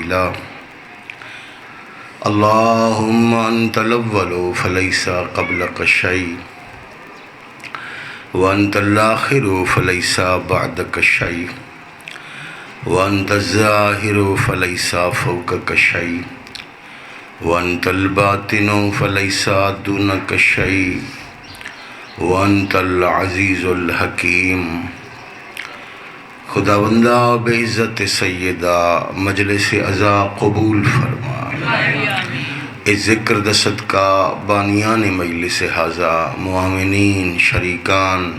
تفصیلا اللہم انت الاول فلیس قبلک شیء وانت الآخر فلیس بعدک شیء وانت الظاہر فلیس فوقک شیء وانت الباطن فلیس دونک شیء وانت العزیز الحکیم۔ خداوندہ بے عزت سیدہ مجلس عزا قبول فرما، اس ذکر دا صدقہ بانیان مجلس حاضہ معاونین شریکان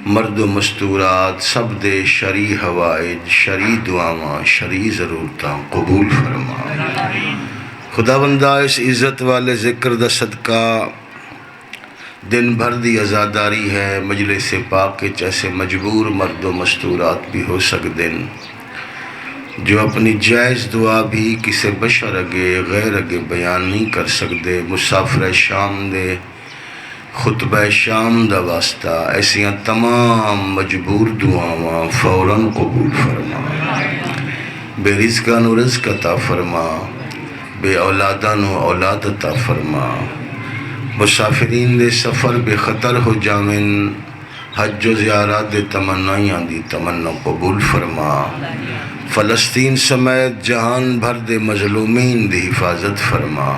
مرد و مستورات سب دے شرعی حوائج شرعی دعاواں شرعی ضرورتاں قبول فرما۔ خداوندہ اس عزت والے ذکر دا صدقہ دن بھر دی عزاداری ہے، مجلس پاک کے ایسے مجبور مرد و مستورات بھی ہو سکدن جو اپنی جائز دعا بھی کسی بشر اگے غیر اگے بیان نہیں کر سکتے۔ مسافر شام دے خطبہ شام دا واسطہ ایسیاں تمام مجبور دعاواں فوراً قبول فرما، بے رزقانو رزق عطا فرما، بے اولادانو اولاد عطا فرما، مسافرین دے سفر بے خطر ہو جامن، حج و زیارات دے تمنائیاں دی تمنا قبول فرما، فلسطین سمیت جہان بھر دے مظلومین دی حفاظت فرما،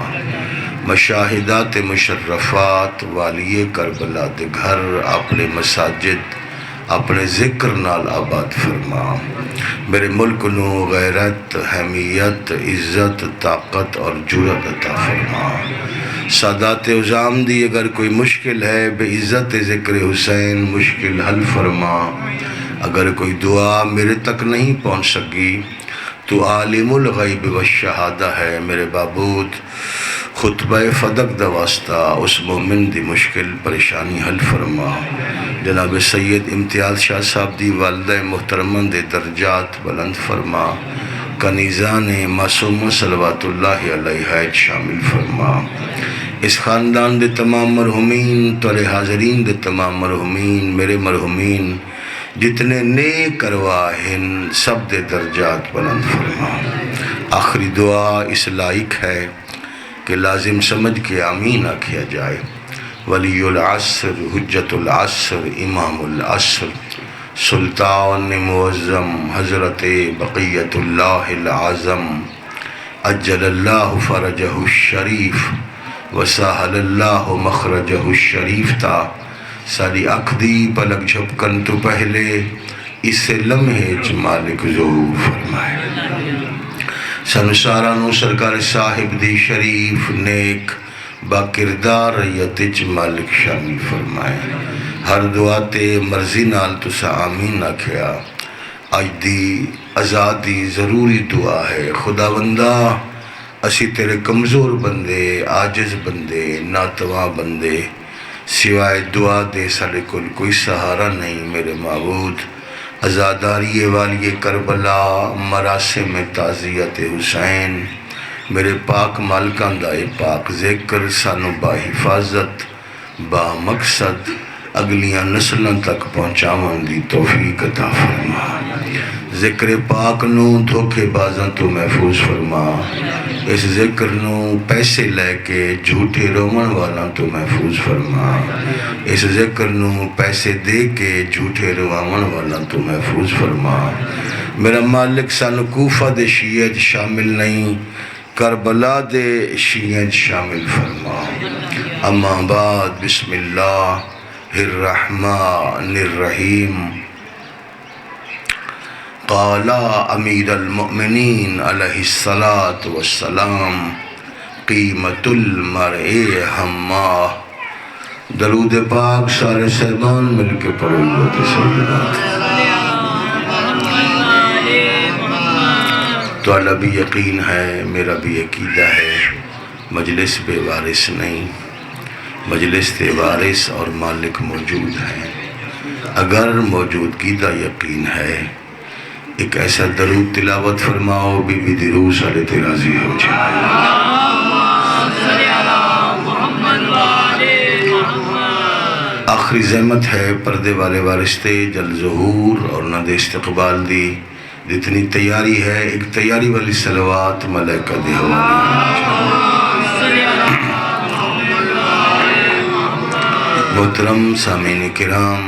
مشاہدات مشرفات والی کربلا دے گھر اپنے مساجد اپنے ذکر نال آباد فرما، میرے ملک نو غیرت حمیت عزت طاقت اور جرأت عطا فرما۔ سادات عظام دی اگر کوئی مشکل ہے بے عزت ذکر حسین مشکل حل فرما، اگر کوئی دعا میرے تک نہیں پہنچ سکی تو عالم الغیب والشہادہ ہے میرے معبود، خطبہ فدق دا واسطہ اس مومن دی مشکل پریشانی حل فرما۔ جناب سید امتیاز شاہ صاحب دی والدہ محترمہ دے درجات بلند فرما، کنیزان معصومہ صلوات اللہ علیہ شامل فرما، اس خاندان دے تمام مرحومین تولے حاضرین دے تمام مرحومین میرے مرحومین جتنے نیک ارواحن سب دے درجات بلند فرما۔ آخری دعا اس لائق ہے کہ لازم سمجھ کے آمین آکھیا جائے۔ ولی العصر حجت العصر امام العصر سلطان معظم حضرت بقیت اللہ العظم عجل اللہ فرجہ الشریف وسہل اللہ مخرجہ الشریف تا ساری اکھ دی پلک جھپکن تو پہلے اسے لمحے مالک ظہور فرمائے۔ سنسارانو سرکار صاحب دی شریف نیک با کردار ریتج مالک شامل فرمائے۔ ہر دعا تے مرضی نال تسا آمین آکھیا۔ آج دی آزادی ضروری دعا ہے، خداوندہ اسی تیرے کمزور بندے عاجز بندے ناتواں بندے، سوائے دعا دے سارے کل کوئی سہارا نہیں میرے معبود۔ عزاداری والی کربلا مراسم تعزیت حسین میرے پاک مالکان دا پاک ذکر سانو با حفاظت با مقصد اگلیاں نسلوں تک پہنچاون دی توفیق عطا فرما۔ ذکر پاک نو دھوکے بازاں تو محفوظ فرما، اس ذکر نو پیسے لے کے جھوٹے رومن والاں تو محفوظ فرما، اس ذکر نو پیسے دے کے جھوٹے روامن والاں تو محفوظ فرما۔ میرا مالک سانو کوفہ دے شیعہ شامل نہیں کربلا دے شیعہ شامل فرما۔ اما بعد بسم اللہ الرحمن الرحیم۔ قال امیر المؤمنین علیہ الصلاة والسلام قیمت المرء ہمہ۔ درود پاک سارے صاحبان مل کے پڑھو سیدنا۔ تو اللہ بھی یقین ہے میرا بھی عقیدہ ہے مجلس بے وارث نہیں، مجلس تے وارث اور مالک موجود ہیں۔ اگر موجودگی دا یقین ہے ایک ایسا درود تلاوت فرماؤ بی بی دروس علیہ تے راضی ہو جائے۔ آخری زحمت ہے پردے والے وارث تے جل ظہور اور نہ دے استقبال دی جتنی تیاری ہے ایک تیاری والی صلوات ملائکہ دی محترم سامعین کرام،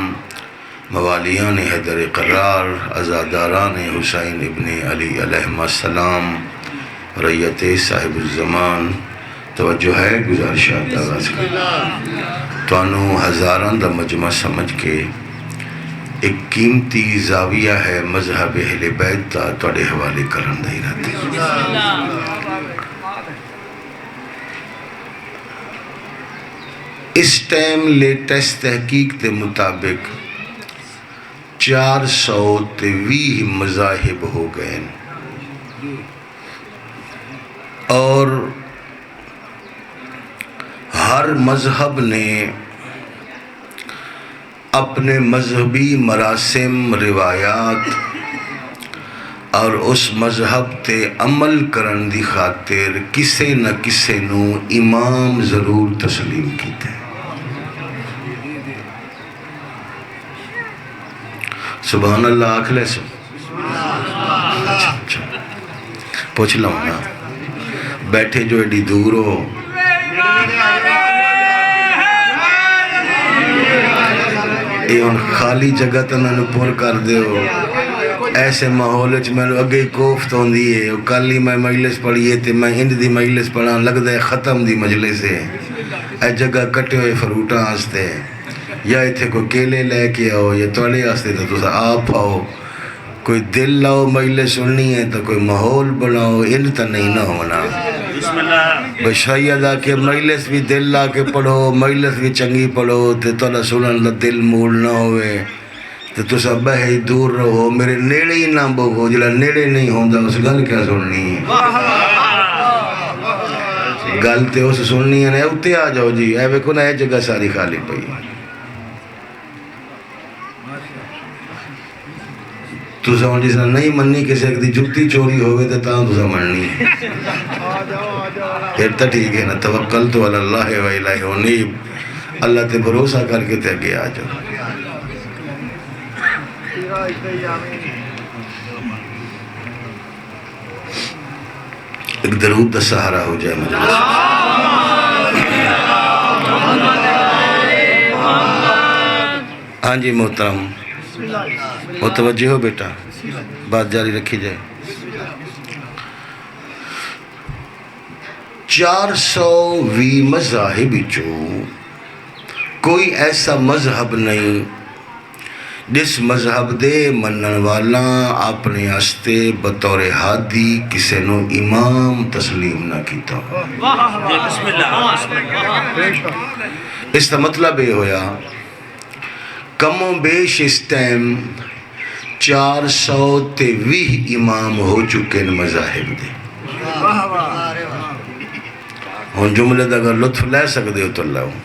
موالیان حیدر قرار، عزاداران حسین ابن علی علیہ السلام، رعیت صاحب الزمان، توجہ ہے گزارشات آغاز کر توانو ہزاران دا مجمع سمجھ کے ایک قیمتی زاویہ ہے مذہب اہل بیت تا توڑے حوالے کرن دائی رہتے اس ٹائم لیٹسٹ تحقیق کے مطابق 423 مذاہب ہو گئے اور ہر مذہب نے اپنے مذہبی مراسم، روایات اور اس مذہب تے عمل کرن دی خاطر کسے نہ کسے نو امام ضرور تسلیم کیتے سبحان اللہ آکھ لے سو اچھا پوچھ لوں نا بیٹھے جو ایڈی دور ہو یہ ان خالی جگہ تو میں نے پور کر دے ہو ایسے ماحول میں نے اگے کوفت ہوں دیئے کل ہی میں مجلس پڑھیے تھے میں ہند دی مجلس پڑھا لگ دے ختم دی مجلس ہے اے جگہ کٹے ہوئے فروٹا آستے یا ایتھے کوئی کیلے لے کے آؤ یا توڑے آستے تو آپ آؤ کوئی دل لاؤ مجلس سننی ہے تو کوئی ماحول بناؤ ان تا نہیں نہ ہونا بشاید آکے مجلس بھی دل لا کے پڑھو مجلس بھی چنگی پڑھو تو توڑا سنن دا دل مول نہ ہوئے تو تو سب بہی دور رہو میرے نیڑے ہی نہ بگو جلا نیڑے نہیں ہوندہ اس گل کیا سننی ہے گل تے اس سننی ہے اتے آ جاؤ جی اے بے کنا اے جگہ ساری خالی پئی تو سمجھ جس نے نہیں مننی کسی ایک دی جتی چوری ہوئے تو تاں تو سمجھنی پھر تا ٹھیک ہے نا توکل تو اللہ و الہ انیب اللہ تے بھروسہ کر کے تے آگے آ جاؤ ایک درود دا سہارا ہو جائے مجلس ہاں جی محترم متوجہ ہو بیٹا بات جاری رکھی جائے 420 مذاہب جو کوئی ایسا مذہب نہیں جس مذہب دے منن والا اپنے ہستے بطور ہادی کسے نو امام تسلیم نہ کیتا اس کا مطلب یہ ہویا کم و بیش اس ٹائم 423 امام ہو چکے ہیں مذاہب دے ہون جملے دا اگر لطف لے سکتے ہو تو اللہ ہوں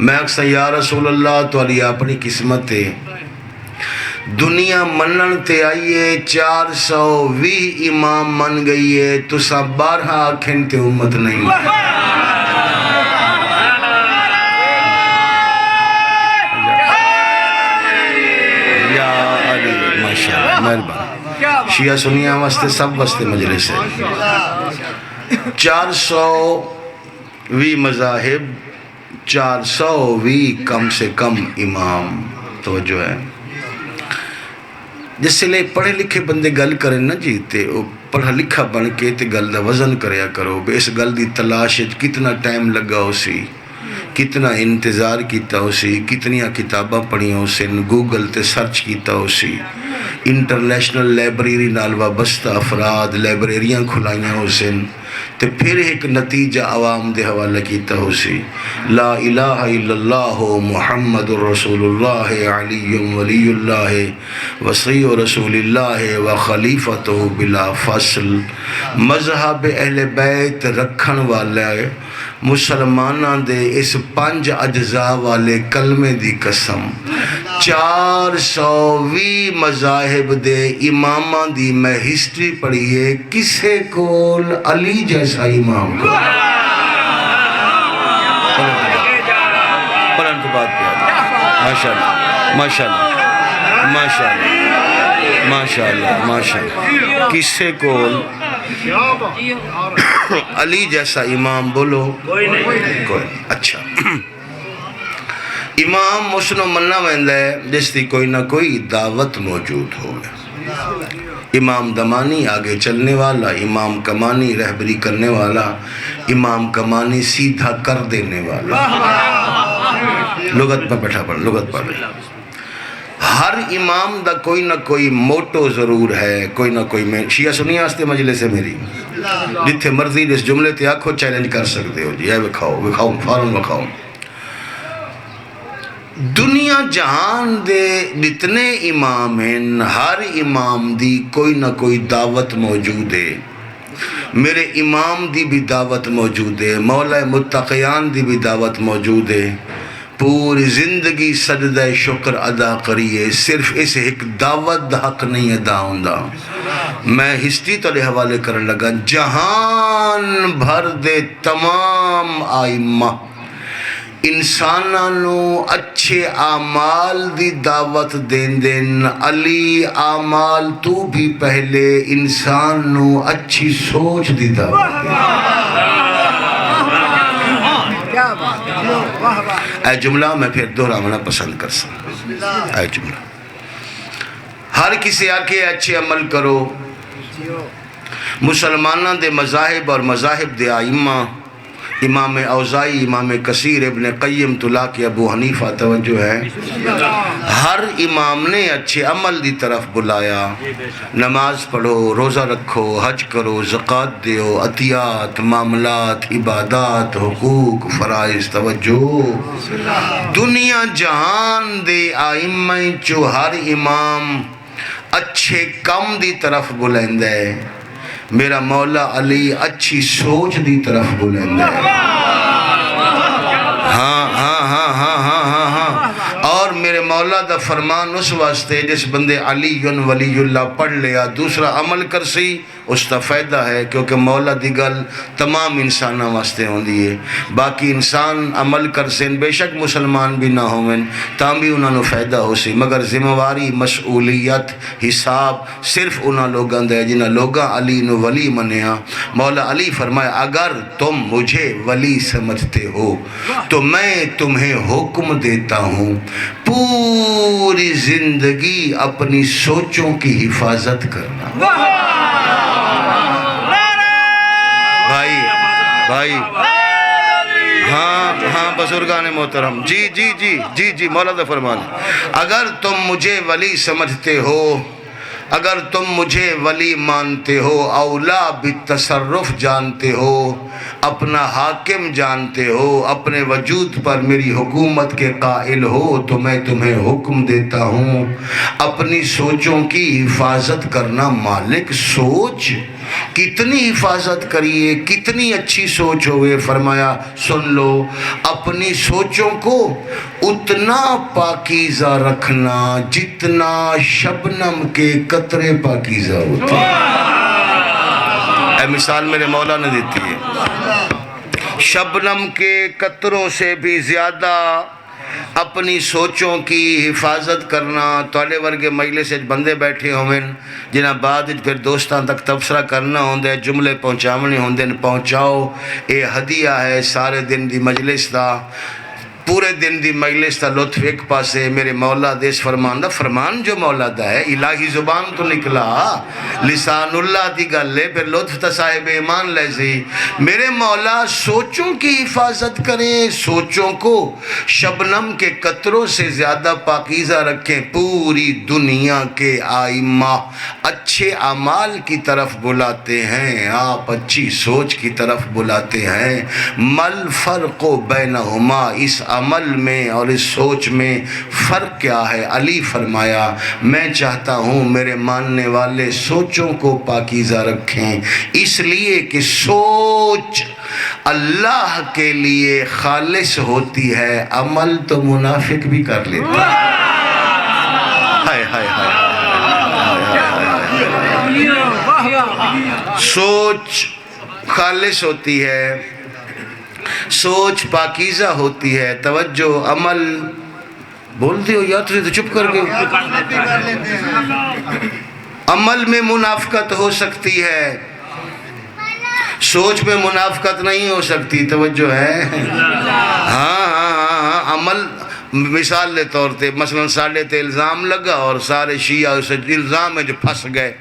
میں اکثر یا رسول اللہ تو علی اپنی قسمت دنیا منن تے آئیے 420 امام من گئی ہے تو سب 12 آنکھیں تے امت نہیں یا علی ماشاءاللہ مہربان شیعہ سنیہ واسطے سب واسطے مجلس ہے 420 مذاہب 420 کم سے کم امام توجہ ہے جس سے لئے پڑھے لکھے بندے گل کریں نا جیتے پڑھا لکھا بن کے تے گل دا وزن کریا کرو بے اس گل دی تلاش کتنا ٹائم لگا ہو سی کتنا انتظار کیتا ہو سی کتنی کتاباں پڑھیاں ہو سی گوگل تے سرچ کیتا ہو سی انٹرنیشنل لائبریری نال وابستہ افراد لائبریریاں کھلائیاں ہو سن تے پھر ایک نتیجہ عوام دے حوالہ کیتا ہو سی لا الہ الا اللہ محمد رسول اللہ علی ولی اللہ وصی رسول اللہ و خلیفۃ بلا فصل مذہب اہل بیت رکھن والا مسلمانہ دے اس 5 اجزاء والے کلمے دی قسم 420 مذاہب دے امامہ دی میں ہسٹری پڑھیے کسے کول علی جیسا امام کو پڑھن تو بات کیا ماشاءاللہ ماشاءاللہ ماشاءاللہ ماشاءاللہ ماشاءاللہ. کسے کو علی جیسا امام بولو کوئی. اچھا امام مسنو مننا ویندہ ہے جس دی کوئی نہ کوئی دعوت موجود ہوگا. امام دمانی آگے چلنے والا، امام کمانی رہبری کرنے والا، امام کمانی سیدھا کر دینے والا. لغت میں بیٹھا پڑھ، لغت پڑھ رہے. ہر امام دا کوئی نہ کوئی موٹو ضرور ہے، کوئی نہ کوئی. میں شیعہ سنی آستے مجلس ہے میری، جتھے مرضی جس جملے تے آکھو چیلنج کر سکتے ہو. جی اے بکھاؤ فارم بکھاؤ. دنیا جہان دے جتنے امام ہیں، ہر امام دی کوئی نہ کوئی دعوت موجود ہے. میرے امام دی بھی دعوت موجود ہے، مولا متقیان دی بھی دعوت موجود ہے. پوری زندگی سجدہ شکر ادا کریے، صرف اس ایک دعوت دا حق نہیں ادا ہوندا. میں ہسٹری تلے حوالے کرن لگا. جہان بھر دے تمام آئمہ انسانانو اچھے اعمال دی دعوت دین دین. علی اعمال تو بھی پہلے انسانو اچھی سوچ دی دعوت دین. اے جملہ میں پھر دہرانا پسند کر سکتا. اے جملہ ہر کسی آکے اچھے عمل کرو. مسلمانہ دے مذاہب اور مذاہب دے آئمہ، امام اوزائی، امام کثیر، ابن قیم، طلاق، ابو حنیفہ، توجہ ہے، ہر امام نے اچھے عمل دی طرف بلایا. نماز پڑھو، روزہ رکھو، حج کرو، زکوٰۃ دیو، عطیات، معاملات، عبادات، حقوق، فرائض. توجہ. دنیا جہان دے آئمہ چو ہر امام اچھے کم دی طرف بلند ہے. میرا مولا علی اچھی سوچ دی طرف بلند ہے. ہاں ہاں ہاں ہاں ہاں ہاں ہاں. اور میرے مولا دا فرمان اس واسطے جس بندے علی ولی اللہ پڑھ لیا دوسرا عمل کر سی اس کا فائدہ ہے، کیونکہ مولا دی گل تمام انسانہ واسطے ہوندی ہے. باقی انسان عمل کر سین، بے شک مسلمان بھی نہ ہوئن تاں بھی انہوں نے فائدہ ہو سی، مگر ذمہ واری، مسئولیت، حساب صرف انہاں لوگاں دے جنہاں لوگاں علی نو ولی منیا. مولا علی فرمایا اگر تم مجھے ولی سمجھتے ہو تو میں تمہیں حکم دیتا ہوں پوری زندگی اپنی سوچوں کی حفاظت کرنا. بھائی ہاں بزرگان محترم، جی مولا دا فرمان. اگر تم مجھے ولی سمجھتے ہو، اگر تم مجھے ولی مانتے ہو، اولا بالتصرف جانتے ہو، اپنا حاکم جانتے ہو، اپنے وجود پر میری حکومت کے قائل ہو، تو میں تمہیں حکم دیتا ہوں اپنی سوچوں کی حفاظت کرنا. مالک سوچ کتنی حفاظت کریے، کتنی اچھی سوچ ہوئے. فرمایا سن لو، اپنی سوچوں کو اتنا پاکیزہ رکھنا جتنا شبنم کے قطرے پاکیزہ ہوتے ہیں. اے مثال میرے مولا نے دیتی ہے. شبنم کے قطروں سے بھی زیادہ اپنی سوچوں کی حفاظت کرنا. توڑے ورگے مجلس بندے بیٹھے ہوئے جنہاں بعد پھر دوستان تک تبصرہ کرنا ہوندے، جملے پہنچاونے ہوندے، پہنچاؤ. اے ہدیہ ہے سارے دن دی مجلس دا، پورے دن دی مجلس دا لطف ایک پاسے. میرے مولا دیس فرمان دا، فرمان جو مولا دا ہے الہی زبان تو نکلا، لسان اللہ دی گل لے، پھر لطف تا صاحب ایمان لے سی. میرے مولا سوچوں کی حفاظت کریں، سوچوں کو شبنم کے قطروں سے زیادہ پاکیزہ رکھیں. پوری دنیا کے آئمہ اچھے اعمال کی طرف بلاتے ہیں، آپ اچھی سوچ کی طرف بلاتے ہیں. مل فرق بینہما، اس عمل میں اور اس سوچ میں فرق کیا ہے؟ علی فرمایا میں چاہتا ہوں میرے ماننے والے سوچوں کو پاکیزہ رکھیں، اس لیے کہ سوچ اللہ کے لیے خالص ہوتی ہے، عمل تو منافق بھی کر لیتا ہے. ہائے ہائے ہائے. سوچ خالص ہوتی ہے، سوچ پاکیزہ ہوتی ہے. توجہ، عمل بولتے ہو یا تو چپ کر کے عمل میں منافقت ہو سکتی ہے، سوچ میں منافقت نہیں ہو سکتی. توجہ ہے؟ ہاں عمل مثال لے طور تے مثلا ساڑھے تے الزام لگا اور سارے شیعہ اسے الزام میں جو پھنس گئے،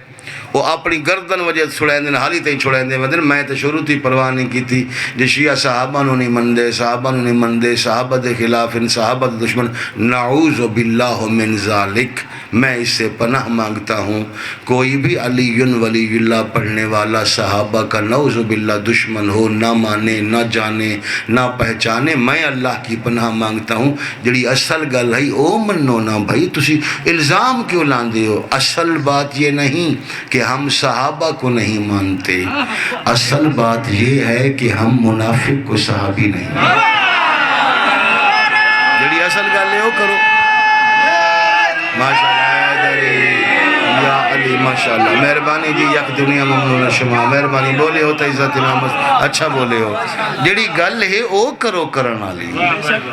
وہ اپنی گردن وجہ چھڑائیں دیں حالی تے چھڑائیں دیں ودن میں تے شروع تھی پرواہ نہیں کی تھی جو شیعہ صحابہ نو نہیں مندے، صحابہ نو نہیں مندے، صحابہ دے خلاف ان صحابہ دے دشمن. نعوذ باللہ من ذالک، میں اس سے پناہ مانگتا ہوں کوئی بھی علی ولی اللہ پڑھنے والا صحابہ کا نعوذ باللہ دشمن ہو، نہ مانے نہ جانے نہ پہچانے. میں اللہ کی پناہ مانگتا ہوں جڑی اصل گل ہے او منو نا بھائی، تسی الزام کیوں لاندے ہو؟ اصل بات یہ نہیں کہ ہم صحابہ کو نہیں مانتے، اصل بات یہ ہے کہ ہم منافق کو صحابی نہیں مانتے. جڑی اصل گل ہے وہ کرو. ماشاءاللہ یا علی ماشاءاللہ، مہربانی جی، یک دنیا ممنون شما، مہربانی بولے ہو تا عزت نامت اچھا بولے ہو. جڑی گل ہے او کرو کرن والی،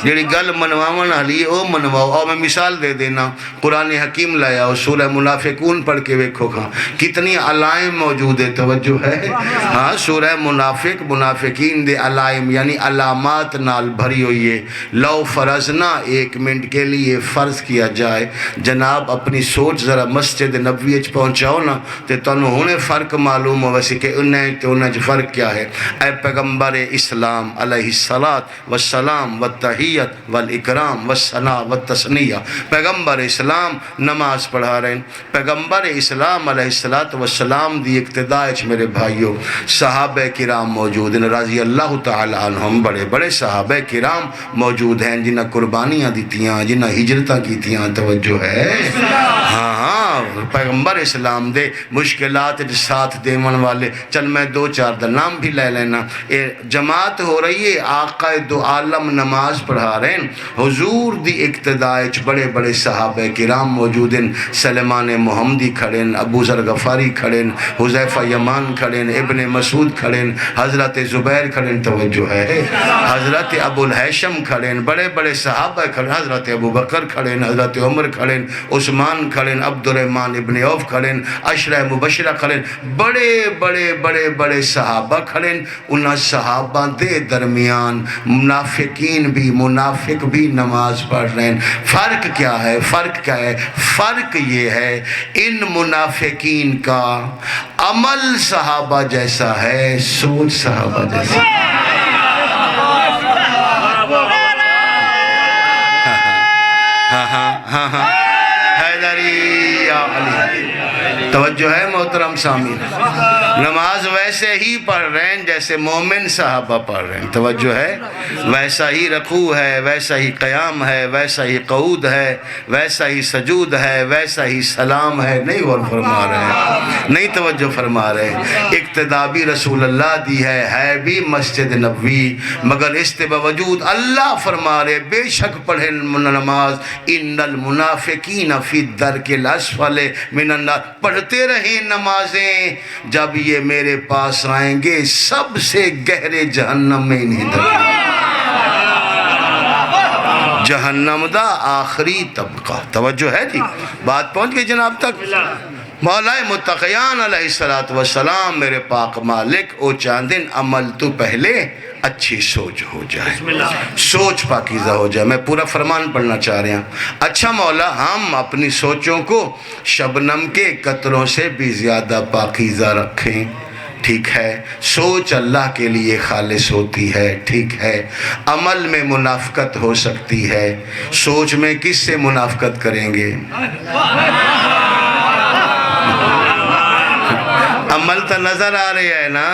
جڑی گل منواون والی ہے او منواؤ. اور میں مثال دے دینا، قرآن حکیم لایا اور سورہ منافقون پڑھ کے ویکھو کھاں کتنی علائم موجود ہے. توجہ ہے؟ ہاں سورہ منافقین دے علائم یعنی علامات نال بھری ہوئی ہے. لو فرضنا 1 منٹ کے لیے فرض کیا جائے جناب اپنی سوچ ذرا مسجد نبوی اچ پہنچاؤ نا تے تانوں ہونے فرق معلوم ہو ویسے کہ انہیں تے انہیں فرق کیا ہے. اے پیغمبر اسلام علیہ السلام والتحیت والاکرام والثناء والتثنیہ، پیغمبر اسلام نماز پڑھا رہے ہیں. پیغمبر اسلام علیہ السلام دی اقتداء اچ میرے بھائیو صحابہ کرام موجود ہیں رضی اللہ تعالی عنہم. بڑے بڑے صحابہ کرام موجود ہیں جنہاں قربانیاں دیتیاں، جنہاں ہجرتاں کیتیاں. توجہ ہے؟ ہاں پیغمبر اسلام دے مشکلات ساتھ دیون والے. چل میں 2-4 دا نام بھی لے لینا. جماعت ہو رہی ہے، آقا دو عالم نماز پڑھا رہے ہیں، حضور دی اقتداء بڑے بڑے صحابہ کرام موجود ہیں. سلمان محمدی کھڑے ہیں، ابو ذر غفاری کھڑے ہیں، حذیفہ یمان کھڑے ہیں، ابن مسعود کھڑے ہیں، حضرت زبیر کھڑے ہیں. توجہ ہے؟ حضرت ابو الہیشم کھڑے ہیں، بڑے بڑے صحابہ کھڑے ہیں، حضرت ابو بکر کھڑے ہیں، حضرت عمر کھڑے ہیں، عثمان کھڑے ہیں، عبد الرحمن ابن عوف کھڑے ہیں، عشرہ مبشرہ کھڑے ہیں، بڑے بڑے بڑے بڑے صحابہ کھڑے ہیں. انہاں صحابہ دے درمیان منافقین بھی منافق بھی نماز پڑھ رہے ہیں. فرق کیا ہے؟ فرق کیا ہے؟ فرق یہ ہے ان منافقین کا عمل صحابہ جیسا ہے، سوچ صحابہ جیسا ہے. ہاں حیدری یا علی. توجہ ہے محترم سامعین؟ نماز ویسے ہی پڑھ رہے ہیں جیسے مومن صحابہ پڑھ رہے ہیں. توجہ ہے؟ ویسا ہی رکوع ہے، ویسا ہی قیام ہے، ویسا ہی قعود ہے، ویسا ہی سجود ہے، ویسا ہی سلام ہے. نہیں غور فرما رہے ہیں؟ نہیں توجہ فرما رہے ہیں؟ اقتداء بھی رسول اللہ دی ہے بھی مسجد نبوی، مگر اس کے باوجود اللہ فرما رہے بے شک پڑھیں نماز ان المنافقین فی الدرک الاسفل من النار. پڑھتے رہیں نمازیں، جب یہ میرے پاس آئیں گے سب سے گہرے جہنم میں انہیں دھکیں. جہنم دا آخری طبقہ. توجہ ہے جی؟ بات پہنچ گئی جناب تک؟ مولا متقیان علیہ السلام میرے پاک مالک او چاندن عمل تو پہلے اچھی سوچ ہو جائے، سوچ پاکیزہ ہو جائے. میں پورا فرمان پڑھنا چاہ رہا ہوں. اچھا مولا ہم اپنی سوچوں کو شبنم کے قطروں سے بھی زیادہ پاکیزہ رکھیں. ٹھیک ہے، سوچ اللہ کے لیے خالص ہوتی ہے. ٹھیک ہے، عمل میں منافقت ہو سکتی ہے. سوچ میں کس سے منافقت کریں گے؟ عمل تو نظر آ رہی ہے نا.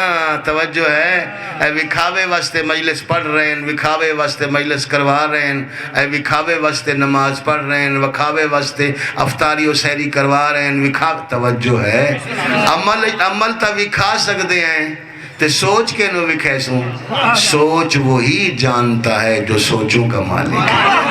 توجہ ہے؟ اے وکھاوے واسطے مجلس پڑھ رہے ہیں، وکھاوے واسطے مجلس کروا رہے ہیں، اے وکھاوے واسطے نماز پڑھ رہے ہیں، وکھاوے واسطے افطاری و سحری کروا رہے ہیں. وکھاوے. توجہ ہے؟ عمل تو وکھا سکتے ہیں تے سوچ کے نو وکھیسوں. سوچ وہی جانتا ہے جو سوچوں کا مالک ہے.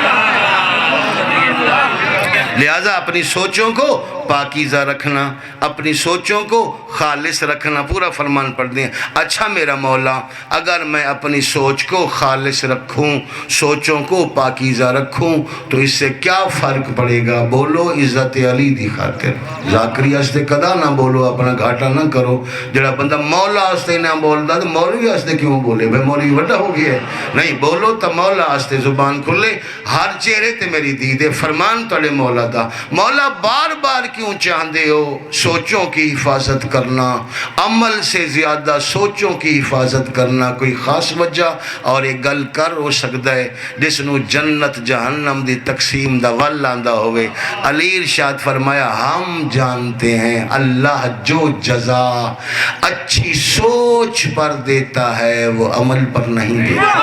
لہٰذا اپنی سوچوں کو پاکیزہ رکھنا، اپنی سوچوں کو خالص رکھنا۔ پورا فرمان پڑھ دیں۔ اچھا میرا مولا، اگر میں اپنی سوچ کو خالص رکھوں، سوچوں کو پاکیزہ رکھوں تو اس سے کیا فرق پڑے گا؟ بولو عزت علی دی خاطر۔ ذاکری ہستے کدا نہ بولو، اپنا گھاٹا نہ کرو۔ جڑا بندہ مولا ہستے نہ بولتا تو مولوی ہستے کیوں بولے؟ بھائی مولوی وڈا ہو گیا ہے؟ نہیں، بولو تو مولا ہستے زبان کھلے۔ ہر چہرے تے میری دیدے فرمان تڑے مولا دا۔ مولا بار بار کیوں چاہندے ہو سوچوں کی حفاظت کرنا، عمل سے زیادہ سوچوں کی حفاظت کرنا؟ کوئی خاص وجہ؟ اور ایک گل کر ہو سکتا ہے جس نو جنت جہنم دی تقسیم دا ول آندا ہوئے۔ علی ارشاد فرمایا ہم جانتے ہیں اللہ جو جزا اچھی سوچ پر دیتا ہے وہ عمل پر نہیں دیتا۔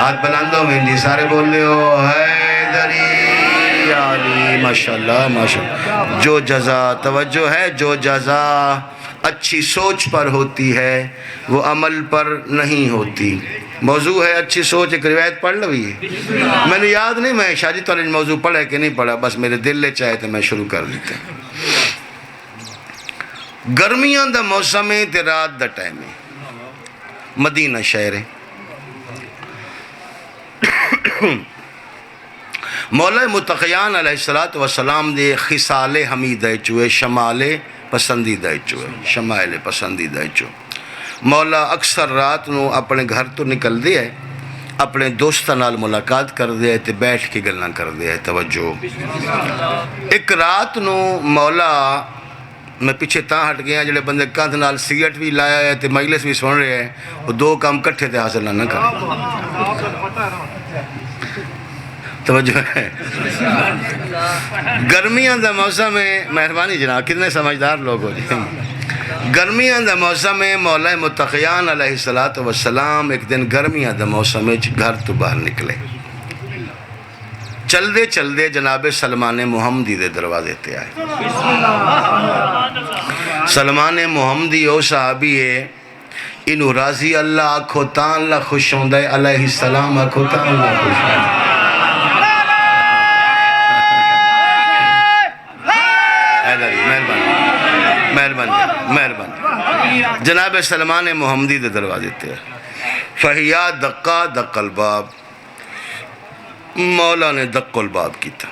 ہاتھ بلندوں میں جی سارے بول رہے ہو حیدری علی، ماشاءاللہ ماشاءاللہ۔ جو جزا، توجہ ہے، جو جزا اچھی سوچ پر ہوتی ہے وہ عمل پر نہیں ہوتی۔ موضوع ہے اچھی سوچ، ایک روایت پڑھ لوی ہے، میں نے یاد نہیں میں شاہ جی تو موضوع پڑھا ہے کہ نہیں پڑھا، بس میرے دل لے چاہے تو میں شروع کر دیتا ہوں۔ گرمیاں دا موسم ہے تے رات دا ٹائم ہے، مدینہ شہر ہے۔ مولا متقیان علیہ السلام دے خصال حمیدہ چوئے، شمال پسندیدہ چوئے، شمائل پسندیدہ چوئے۔ مولا اکثر رات نو اپنے گھر تو نکل دے ہے، اپنے دوستہ نال ملاقات کر دے ہے تے بیٹھ کے گلنا کر دے ہے۔ توجہ، ایک رات نو مولا، میں پیچھے تاں ہٹ گیا، جڑے بندے کاندھ نال سگریٹ بھی لایا ہے تے مجلس بھی سن رہے ہیں، وہ دو کام کٹھے تے حاصل نہ کریں۔ توجہ ہے، گرمیاں دا موسم ہے، مہربانی جناب کتنے سمجھدار لوگ ہو جائیں۔ گرمیاں دا موسم ہے، مولا متقیان علیہ السلام ایک دن گرمیاں دا موسم ہے گھر تو باہر نکلے۔ چل دے چل دے جناب سلمان محمدی دے دروازے تے آئے۔ سلمان محمدی او صحابی ہے، انہوں راضی اللہ آکھو تاں اللہ خوش ہوندہ ہے، علیہ السلام آکھو تاں اللہ خوش ہوندہ ہے۔ مہربانی جناب سلمان محمدی دے دروازے تے فہیا دقا دق الباب، مولا نے دق الباب کیتا۔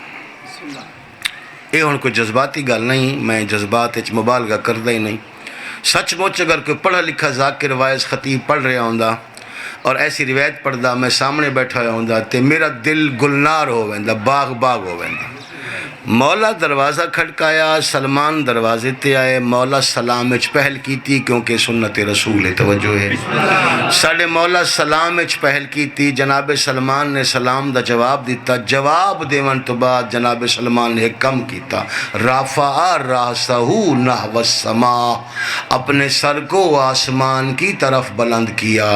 یہ ہن کوئی جذباتی گل نہیں، میں جذبات اچ مبالغہ کردہ ہی نہیں۔ سچ مچ اگر کوئی پڑھا لکھا ذاکر وائز خطیب پڑھ رہا ہوندا اور ایسی روایت پڑھدا میں سامنے بیٹھا ہوندا تے میرا دل گلنار ہو ویندا، باغ باغ ہو ویندا۔ مولا دروازہ کھڑکایا، سلمان دروازے تے آئے، مولا سلام اچ پہل کیتی کیونکہ سنت رسول ہے۔ توجہ ہے، ساڑھے مولا سلام اچ پہل کیتی، جناب سلمان نے سلام دا جواب دیتا، جواب دیون تو بعد جناب سلمان نے ایک کم کیتا، رافع راسہ نحو السماء، اپنے سر کو آسمان کی طرف بلند کیا،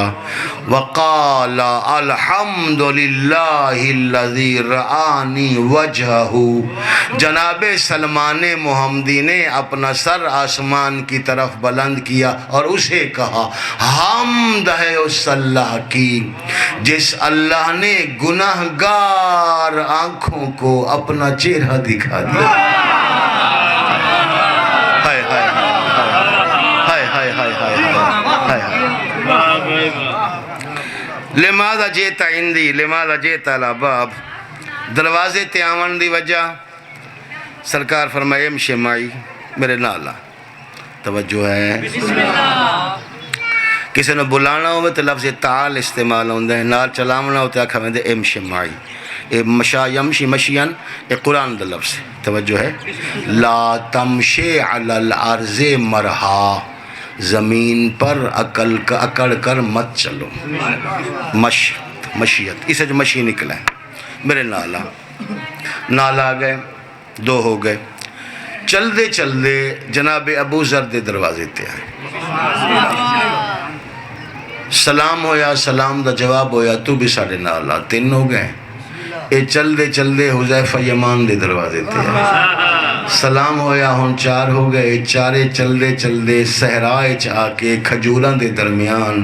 وقال الحمدللہ الذی رآنی وجہہ، جناب سلمان محمدی نے اپنا سر آسمان کی طرف بلند کیا اور اسے کہا حمد ہے اس اللہ کی جس اللہ نے گناہگار آنکھوں کو اپنا چہرہ دکھا دیا۔ ہائے ہائے ہائے ہائے ہائے ہائے ہائے، لماذا جیت عندی لماذا جیت الاباب، دروازے تے آون دی وجہ سرکار فرمائے امشی مائی میرے نالا۔ توجہ ہے، کسی نے بلانا ہوئے تو لفظ تعال استعمال ہوندہ ہے، نال چلاونا ہوتا ہے کھویں دے امشی مائی، اے مشا یمشی مشین، اے قرآن دا لفظ ہے۔ توجہ ہے، لا تمشی علی الارض مرہا، زمین پر اکڑ کر مت چلو، مشیت، اسے جو مشی نکلا ہے، میرے نالا نالا آگئے، دو ہو گئے، چل دے جناب ابو ذر دے دروازے تے آئے، سلام ہویا، سلام دا جواب ہویا، تو بھی ساڑھے نالا، تین ہو گئے۔ اے چل دے حذیفہ یمان دے دروازے تے آئے، سلام ہویا ہن 4 ہو گئے، چارے چلدے چلدے صحرائے چ آ کے کھجوراں دے درمیان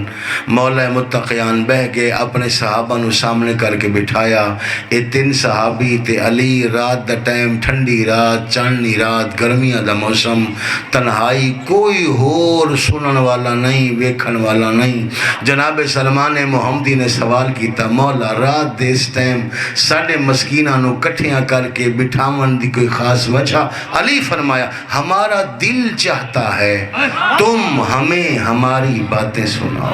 مولا متقیان بہ کے اپنے صحابہ نو سامنے کر کے بٹھایا۔ اے 3 صحابی تے علی، رات دا ٹائم، ٹھنڈی رات، چاندنی رات، گرمیاں دا موسم، تنہائی، کوئی ہور سنن والا نہیں، ویکھن والا نہیں۔ جناب سلمان محمدی نے سوال کیتا، مولا رات دے اس ٹائم ساڈے مسکیناں نو کٹھیاں کر کے بٹھاون دی کوئی خاص وجہ؟ علی فرمایا، ہمارا دل چاہتا ہے تم ہمیں ہماری باتیں سناؤ۔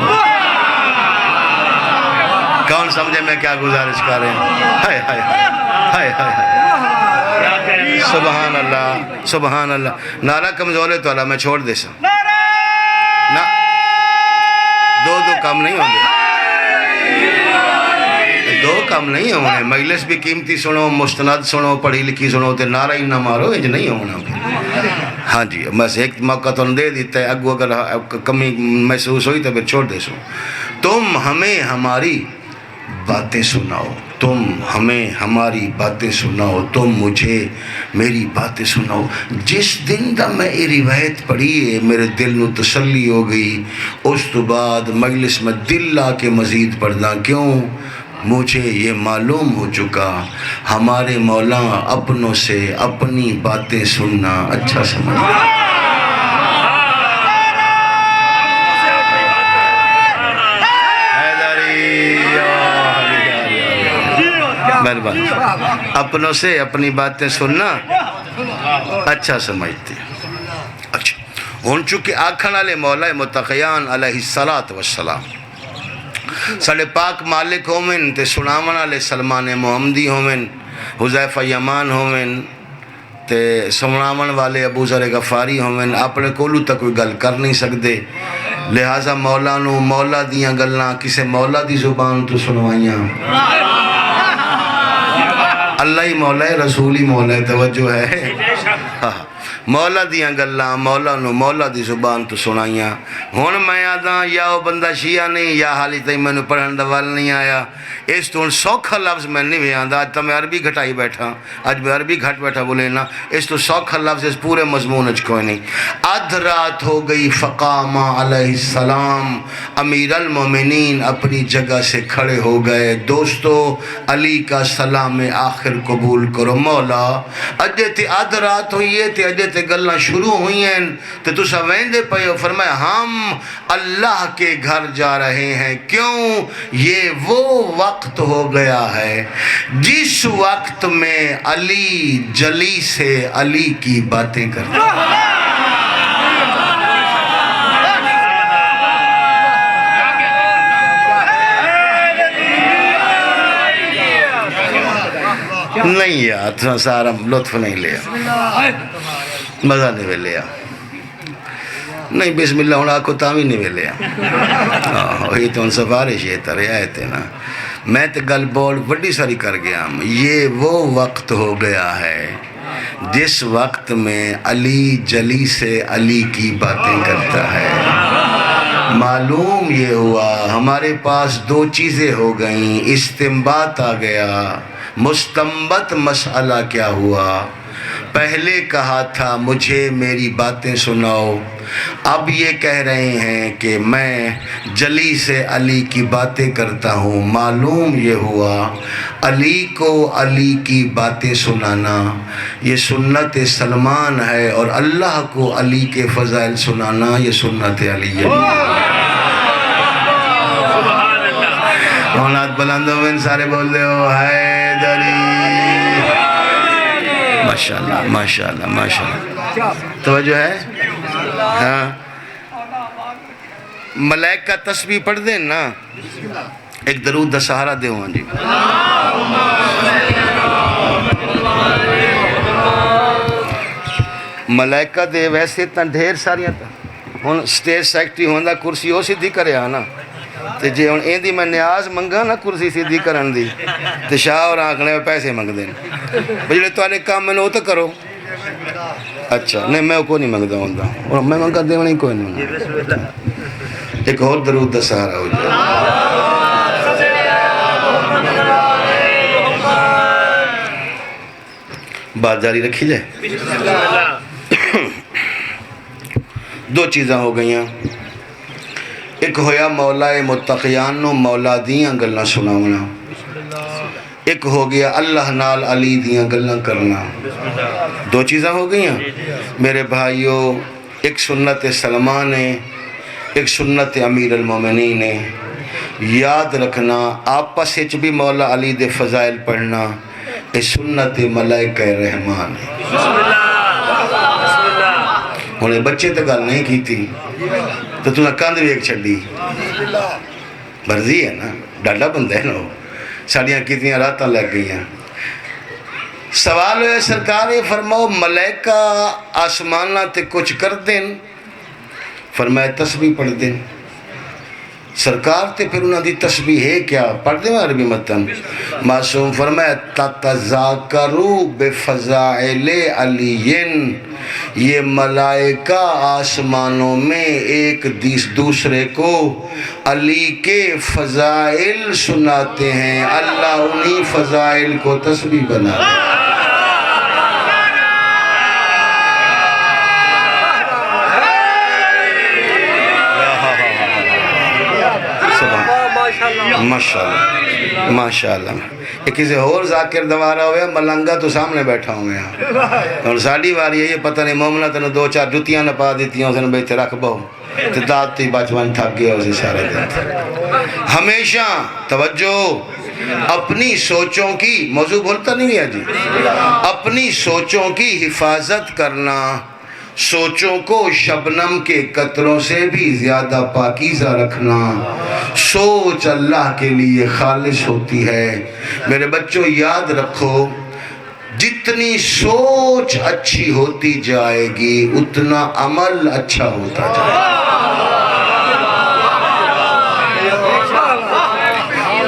کون سمجھے میں کیا گزارش کر رہے ہیں؟ ہائے ہائے ہائے ہائے، سبحان اللہ سبحان اللہ۔ نعرہ کمزور ہے تو اللہ میں چھوڑ دے سا نا، دو کام نہیں ہوں گے، دو کام نہیں ہونے۔ مجلس بھی قیمتی سنو، مستند سنو، پڑھی لکھی سنو، تے نعرہ ہی نہ مارو، یہ نہیں ہونا پھر۔ ہاں جی، بس ایک موقع تو دے دیتا ہے، اگو اگر کمی محسوس ہوئی تو پھر چھوڑ دے سو۔ تم ہمیں ہماری باتیں سناؤ، تم ہمیں ہماری باتیں سناؤ، تم مجھے میری باتیں سناؤ۔ جس دن دا میں یہ روایت پڑھی ہے میرے دل نو تسلی ہو گئی، اس تو بعد مجلس میں دل لا کے مزید پڑھنا۔ کیوں؟ مجھے یہ معلوم ہو چکا ہمارے مولا اپنوں سے اپنی باتیں سننا اچھا سمجھتا ہے۔ اپنوں سے اپنی باتیں سننا اچھا سمجھتے ہیں۔ اچھا ہون چکے آکھن والے مولا متقیان علیہ السلام ساڑھے پاک مالک ہومن تے سناون والے سلمان محمدی ہومن، حذیفہ یمان ہومن تے سناون والے ابو ذر غفاری ہومن، اپنے کولو تک کوئی گل کر نہیں سکتے، لہٰذا مولا نو مولا دیاں گلاں کسے مولا دی زبان تو سنوائیاں۔ اللہ ہی مولا ہے، رسول ہی مولا ہے، توجہ ہے۔ مولا دیاں گلاں مولا نو مولا دی زبان تو سنائیاں۔ ہون میں آدھا یا وہ بندہ شیعہ نہیں، یا حالی تھی میں نے پڑھن دا وال نہیں آیا، اس تو ان سوکھا لفظ میں نہیں بھی آدھا۔ آج تو میں عربی گھٹائی بیٹھا، آج میں عربی گھٹ بیٹھا بولے نا، اس تو سوکھا لفظ اس پورے مضمون اچ کوئی نہیں۔ ادھ رات ہو گئی، فقام علیہ السلام، امیر المومنین اپنی جگہ سے کھڑے ہو گئے۔ دوستو علی کا سلام آخر قبول کرو۔ مولا اجے تے ادھ رات ہوئی ہے تے اجے تے گلاں شروع ہوئی ہیں تے تسا ویندے پئے ہو۔ فرمایا ہم اللہ کے گھر جا رہے ہیں۔ کیوں؟ یہ وہ وقت ہو گیا ہے جس وقت میں علی جلی سے علی کی باتیں کرتا ہے۔ نہیں یار سارا لطف نہیں لیا، مزہ نہیں لیا، نہیں بسم اللہ ہونا کو تامی نہیں لیا۔ وہی تو ان سفارش یہ ترے آئے تھے نا، میں تو گل بول بڑی ساری کر گیا۔ یہ وہ وقت ہو گیا ہے جس وقت میں علی جلی سے علی کی باتیں کرتا ہے۔ معلوم یہ ہوا ہمارے پاس 2 چیزیں ہو گئیں، استنباط آ گیا۔ مستنبط مسئلہ کیا ہوا؟ پہلے کہا تھا مجھے میری باتیں سناؤ، اب یہ کہہ رہے ہیں کہ میں جلی سے علی کی باتیں کرتا ہوں۔ معلوم یہ ہوا علی کو علی کی باتیں سنانا یہ سنت سلمان ہے، اور اللہ کو علی کے فضائل سنانا یہ سنت علی ہے۔ ہونات بلندوں میں سارے بول دے ہو حیدری، ماشاءاللہ ماشاءاللہ ماشاءاللہ، توجہ ہے؟ ہاں ملائکہ تسبیح پڑھ دیں نا، ایک درود دا سہارا دے ہوں جی۔ ملائکہ دے ویسے تن ڈھیر ساریاں تا ہون سٹیج سیکٹری ہوندہ کرسی ہو سیدھی کرے آنا تے جے ہون این دی میں نیاز منگا نا کرسی سیدھی کرن دی تے شاہ اور آنکھنے میں پیسے منگ دیں بجلے تو آنے کام میں نو تو کرو۔ اچھا نہیں میں کو نہیں منگتا ہوندہ اور میں منگا دے نہیں کوئی نہیں منگا۔ ایک اور درود دا سہارا ہو جائے۔ بات جاری رکھی جائے. دو چیزاں ہو گئیاں. ایک ہویا مولا متقیان نو مولا دیاں گلاں سناونا. ایک ہو گیا اللہ نال علی دیاں گلاں کرنا. دو چیزاں ہو گئیاں میرے بھائیو. ایک سنت سلمان ہے، ایک سنت امیر المومنین ہے. یاد رکھنا آپس اچ بھی مولا علی دے فضائل پڑھنا. اے سنت ملائکہ رحمان ہے. انہیں بچے تو گل نہیں کی تھی تو تُو کاندھ بھی ایک چھڑی مرضی ہے نا. ڈاڈا بندہ ہے نا. ساڑیاں کتنیاں راتاں لگ گئیاں. سوال ہے سرکار فرماؤ ملائکہ آسمانہ تے کچھ کر دیں؟ فرمایا تسبیح پڑھ دیں. سرکار تے پھر انہوں دی تسبیح ہے کیا؟ پڑھ دیں عربی متن. معصوم فرمایا تتذاکرو بفضائل علیین. یہ ملائکہ آسمانوں میں ایک دوسرے کو علی کے فضائل سناتے ہیں. اللہ انہی فضائل کو تسبیح بنا دے. ماشاءاللہ ماشاءاللہ. ایک کسی اور ذاکر دوارا ہویا ملنگا تو سامنے بیٹھا ہویا. اور ساڑھی واری ہے یہ پتہ نہیں مومنہ تنو دو چار جتیاں نہ پا دیتی ہیں اسے بیٹھے رکھ بہو تو داد تی بچوان تھک گیا اسے سارے دن. ہمیشہ توجہ اپنی سوچوں کی موضوع بولتا نہیں ہے جی. اپنی سوچوں کی حفاظت کرنا. سوچوں کو شبنم کے قطروں سے بھی زیادہ پاکیزہ رکھنا. سوچ اللہ کے لیے خالص ہوتی ہے. میرے بچوں یاد رکھو جتنی سوچ اچھی ہوتی جائے گی اتنا عمل اچھا ہوتا جائے گا.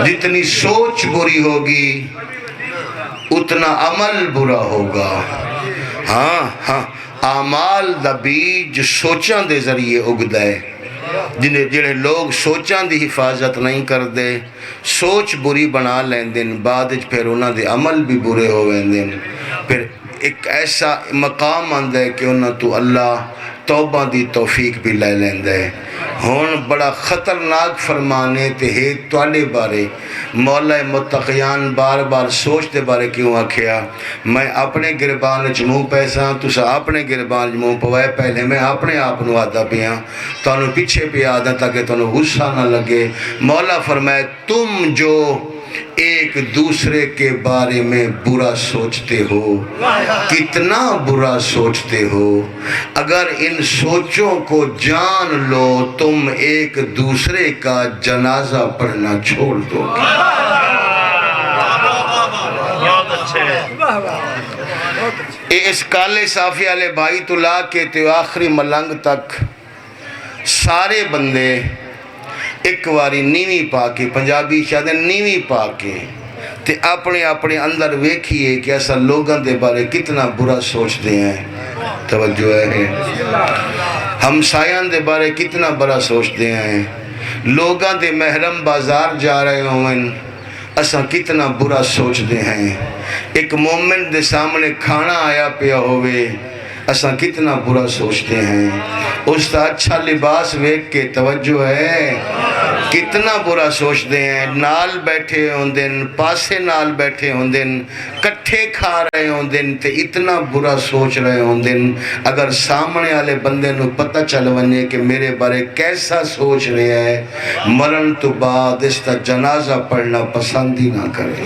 جتنی سوچ بری ہوگی اتنا عمل برا ہوگا. ہاں ہاں اعمال دا بیج سوچاں دے ذریعے اگدا ہے. جنہیں لوگ سوچاں دی حفاظت نہیں کر دے سوچ بری بنا لیندن بعد پھر انہاں دے عمل بھی برے ہو ویندن. پھر ایک ایسا مقام آندا ہے کہ انہاں تو اللہ توبہ دی توفیق بھی لے لیندہ ہے. ہون بڑا خطرناک فرمانے تے ہے توالے بارے مولا متقیان بار بار سوچ دے بارے کیوں آکھیا میں اپنے گربان جموں پیسا تسا اپنے گربان جموں پوائے. پہلے میں اپنے آپ نو آدھا پیاں تو پیچھے پہ آدھا تاکہ تو غصہ نہ لگے. مولا فرمائے تم جو ایک دوسرے کے بارے میں برا سوچتے ہو کتنا برا سوچتے ہو. اگر ان سوچوں کو جان لو تم ایک دوسرے کا جنازہ پڑھنا چھوڑ دو گے. اس کالے صافی والے بھائی تو لا کے تو آخری ملنگ تک سارے بندے ایک واری نیوی پا کے پنجابی شاید نیوی پا کے تے اپنے اپنے اندر ویکھیے کہ ایسا لوگاں دے بارے کتنا برا سوچ دے ہیں. توجہ ہے ہمسایان دے بارے کتنا برا سوچ دے ہیں. لوگاں دے محرم بازار جا رہے ہوئن اساں کتنا برا سوچ دے ہیں. ایک مومن دے سامنے کھانا آیا پیا ہوئے اساں کتنا برا سوچتے ہیں. اس تا اچھا لباس ویک کے توجہ ہے کتنا برا سوچتے ہیں. نال بیٹھے ہوندن پاسے نال بیٹھے ہوندن کٹھے کھا رہے ہوندن تے اتنا برا سوچ رہے ہوندن. اگر سامنے والے بندے نو پتہ چل ونے کہ میرے بارے کیسا سوچ رہے ہیں مرن تو بعد اس تا جنازہ پڑھنا پسند ہی نہ کرے.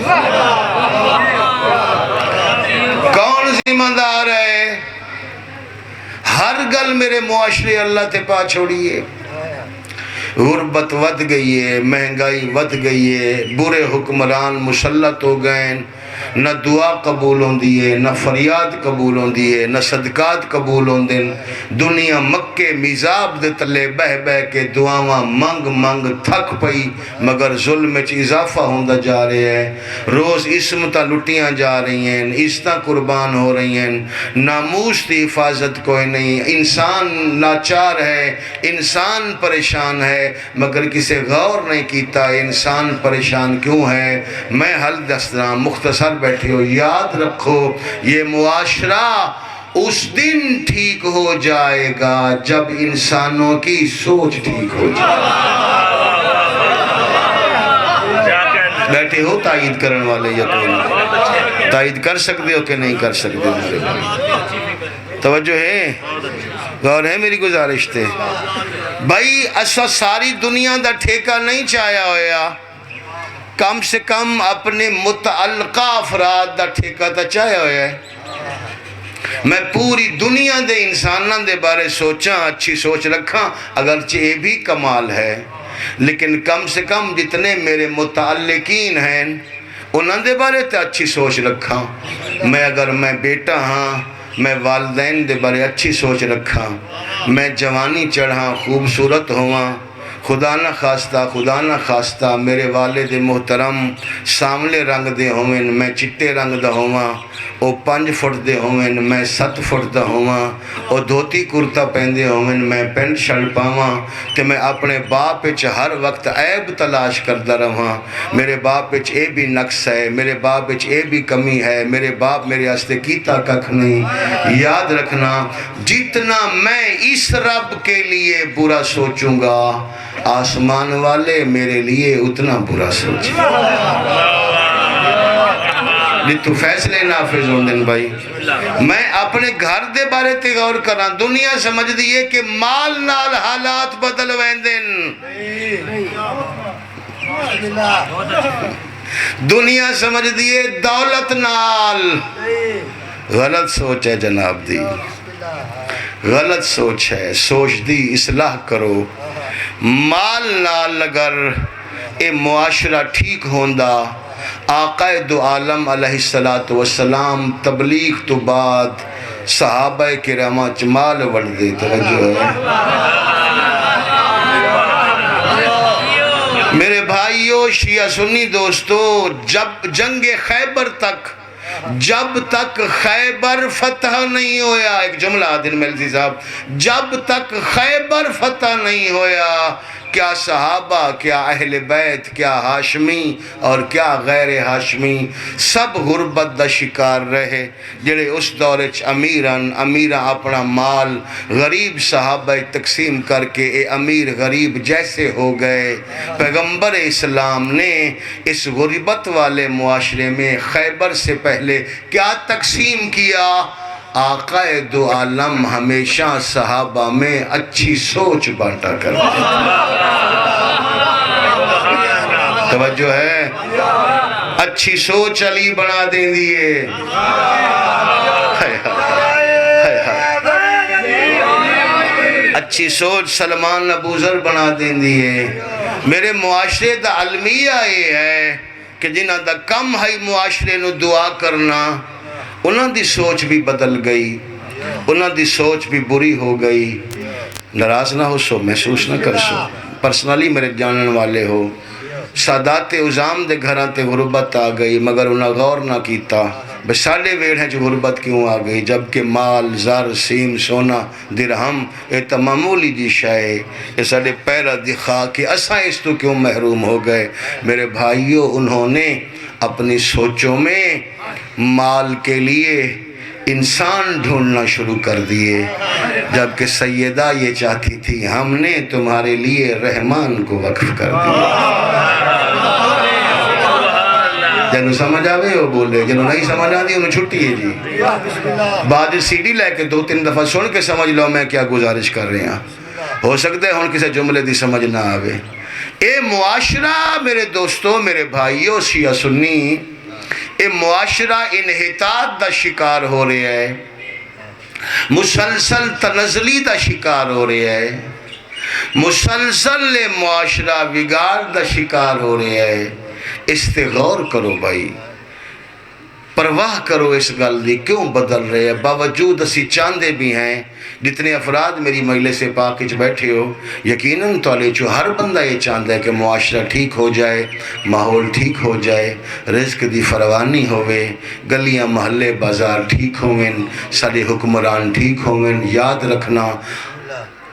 کون ذمہ دار ہے؟ ہر گل میرے معاشرے اللہ تے پا چھوڑیے. غربت ود گئی ہے مہنگائی ود گئی ہے برے حکمران مسلط ہو گئے. نہ دعا قبول ہوندی ہے نہ فریاد قبول ہوندی ہے نہ صدقات قبول ہوندن. دنیا مکے میزاب دے تلے بہ بہ کے دعاواں منگ منگ تھک پئی مگر ظلم وچ اضافہ ہوندا جا رہے ہیں. روز عصمتاں لٹیاں جا رہی ہیں عزتاں قربان ہو رہی ہیں. ناموس دی حفاظت کوئی نہیں. انسان لاچار ہے انسان پریشان ہے مگر کسی غور نہیں کیتا انسان پریشان کیوں ہے. میں حل دستاں مختصر سر بیٹھے ہو، یاد رکھو یہ معاشرہ اس دن ٹھیک ہو جائے گا جب انسانوں کی سوچ ٹھیک ہو جائے گا۔ بیٹھے ہو تائید کرن والے یا کوئی نہیں؟ تائید کر سکتے ہو کہ نہیں کر سکتے ہو؟ توجہ ہے، غور ہے میری گزارش تے بھائی، اسا ساری دنیا دا ٹھیکہ نہیں چاہیا ہویا، کم سے کم اپنے متعلقہ افراد دا ٹھیکہ تا چاہیا ہویا ہے۔ میں پوری دنیا دے انساناں دے بارے سوچاں، اچھی سوچ رکھاں، اگرچہ یہ بھی کمال ہے، لیکن کم سے کم جتنے میرے متعلقین ہیں انہاں دے بارے تے اچھی سوچ رکھاں۔ اگر میں بیٹا ہاں، میں والدین دے بارے اچھی سوچ رکھاں، میں جوانی چڑھاں، خوبصورت ہواں، خدا نہ خواستہ میرے والد محترم ساملے رنگ دے ہوئیں، میں چٹے رنگ دا ہواں، او 5 فٹ دے ہوئیں، میں 7 فٹ دا ہواں، او دھوتی کرتا پہندے ہوئیں، میں پینٹ شرٹ پاواں، کہ میں اپنے باپ وچ ہر وقت عیب تلاش کردا رہاں، میرے باپ وچ اے بھی نقص ہے، میرے باپ وچ اے بھی کمی ہے، میرے باپ میرے واسطے کیتا ککھ نہیں۔ یاد رکھنا، جتنا میں اس رب کے لیے برا سوچوں گا، آسمان والے میرے لیے اتنا برا سوچیں۔ تو فیصلے نافذ ہوں دن بھائی، میں اپنے گھر دے بارے تے غور کرنا، دنیا سمجھ دیئے کہ مال نال حالات بدل ویندن، دنیا سمجھ دیئے دولت نال، غلط سوچ ہے جناب دی، غلط سوچ ہے، سوچ دی اصلاح کرو۔ مال نال اگر اے معاشرہ ٹھیک ہوندہ، آقا دو عالم علیہ السلام تبلیغ تو بعد صحابہ کرامہ مال وڑ دے، توجہ ہے میرے بھائیو، شیعہ سنی دوستو، جب جنگ خیبر تک، جب تک خیبر فتح نہیں ہویا، ایک جملہ دن ملزی صاحب، جب تک خیبر فتح نہیں ہویا، کیا صحابہ، کیا اہل بیت، کیا ہاشمی اور کیا غیر ہاشمی، سب غربت دا شکار رہے، جڑے اس دورچ امیران اپنا مال غریب صحابہ تقسیم کر کے اے امیر غریب جیسے ہو گئے۔ پیغمبر اسلام نے اس غربت والے معاشرے میں خیبر سے پہلے کیا تقسیم کیا؟ آقا دو عالم ہمیشہ صحابہ میں اچھی سوچ بانٹا کرتے ہیں، توجہ ہے، اچھی سوچ علی بنا دیں دیئے، اچھی سوچ سلمان ابوذر بنا دیں دیئے۔ میرے معاشرے دا علمیہ یہ ہے کہ جنہاں دا کم ہے معاشرے نو دعا کرنا، انہاں دی سوچ بھی بدل گئی، انہاں دی سوچ بھی بری ہو گئی۔ ناراض نہ ہو سو، محسوس نہ کر سو، پرسنلی میرے جانن والے ہو، سادات عظام دے گھراں تے غربت آ گئی، مگر انہاں غور نہ کیتا بس ساڑے ویڑ ہیں جو غربت کیوں آ گئی، جبکہ مال، زر، سیم، سونا، درہم اے معمولی جی شائے، یہ ساڑے پیرہ دکھا کہ اساں اس تو کیوں محروم ہو گئے۔ میرے بھائیوں، انہوں نے اپنی سوچوں میں مال کے لیے انسان ڈھونڈنا شروع کر دیے، جبکہ سیدہ یہ چاہتی تھی ہم نے تمہارے لیے رحمان کو وقف کر دیا۔ جنہوں سمجھ آوے ہو بولے، جنہوں نہیں سمجھ آدھی انہوں چھٹی ہے جی، بعد سی ڈی لے کے 2-3 دفعہ سن کے سمجھ لو میں کیا گزارش کر رہے ہیں، ہو سکتا ہے ہن کسی جملے دی سمجھ نہ آوے۔ اے معاشرہ میرے دوستوں، میرے بھائیوں شیعہ سنی، اے معاشرہ انحطاط دا شکار ہو رہے ہے، مسلسل تنزلی دا شکار ہو رہے ہے، مسلسل معاشرہ بگاڑ دا شکار ہو رہے ہے۔ اس تے غور کرو بھائی، پرواہ کرو اس گل دی کیوں بدل رہے ہیں، باوجود اسی چاندے بھی ہیں، جتنے افراد میری مجلس پاک وچ بیٹھے ہو، یقیناً تولے چو ہر بندہ یہ چاندہ ہے کہ معاشرہ ٹھیک ہو جائے، ماحول ٹھیک ہو جائے، رزق دی فراوانی ہوئے، گلیاں محلے بازار ٹھیک ہوئیں، سارے حکمران ٹھیک ہوئیں۔ یاد رکھنا،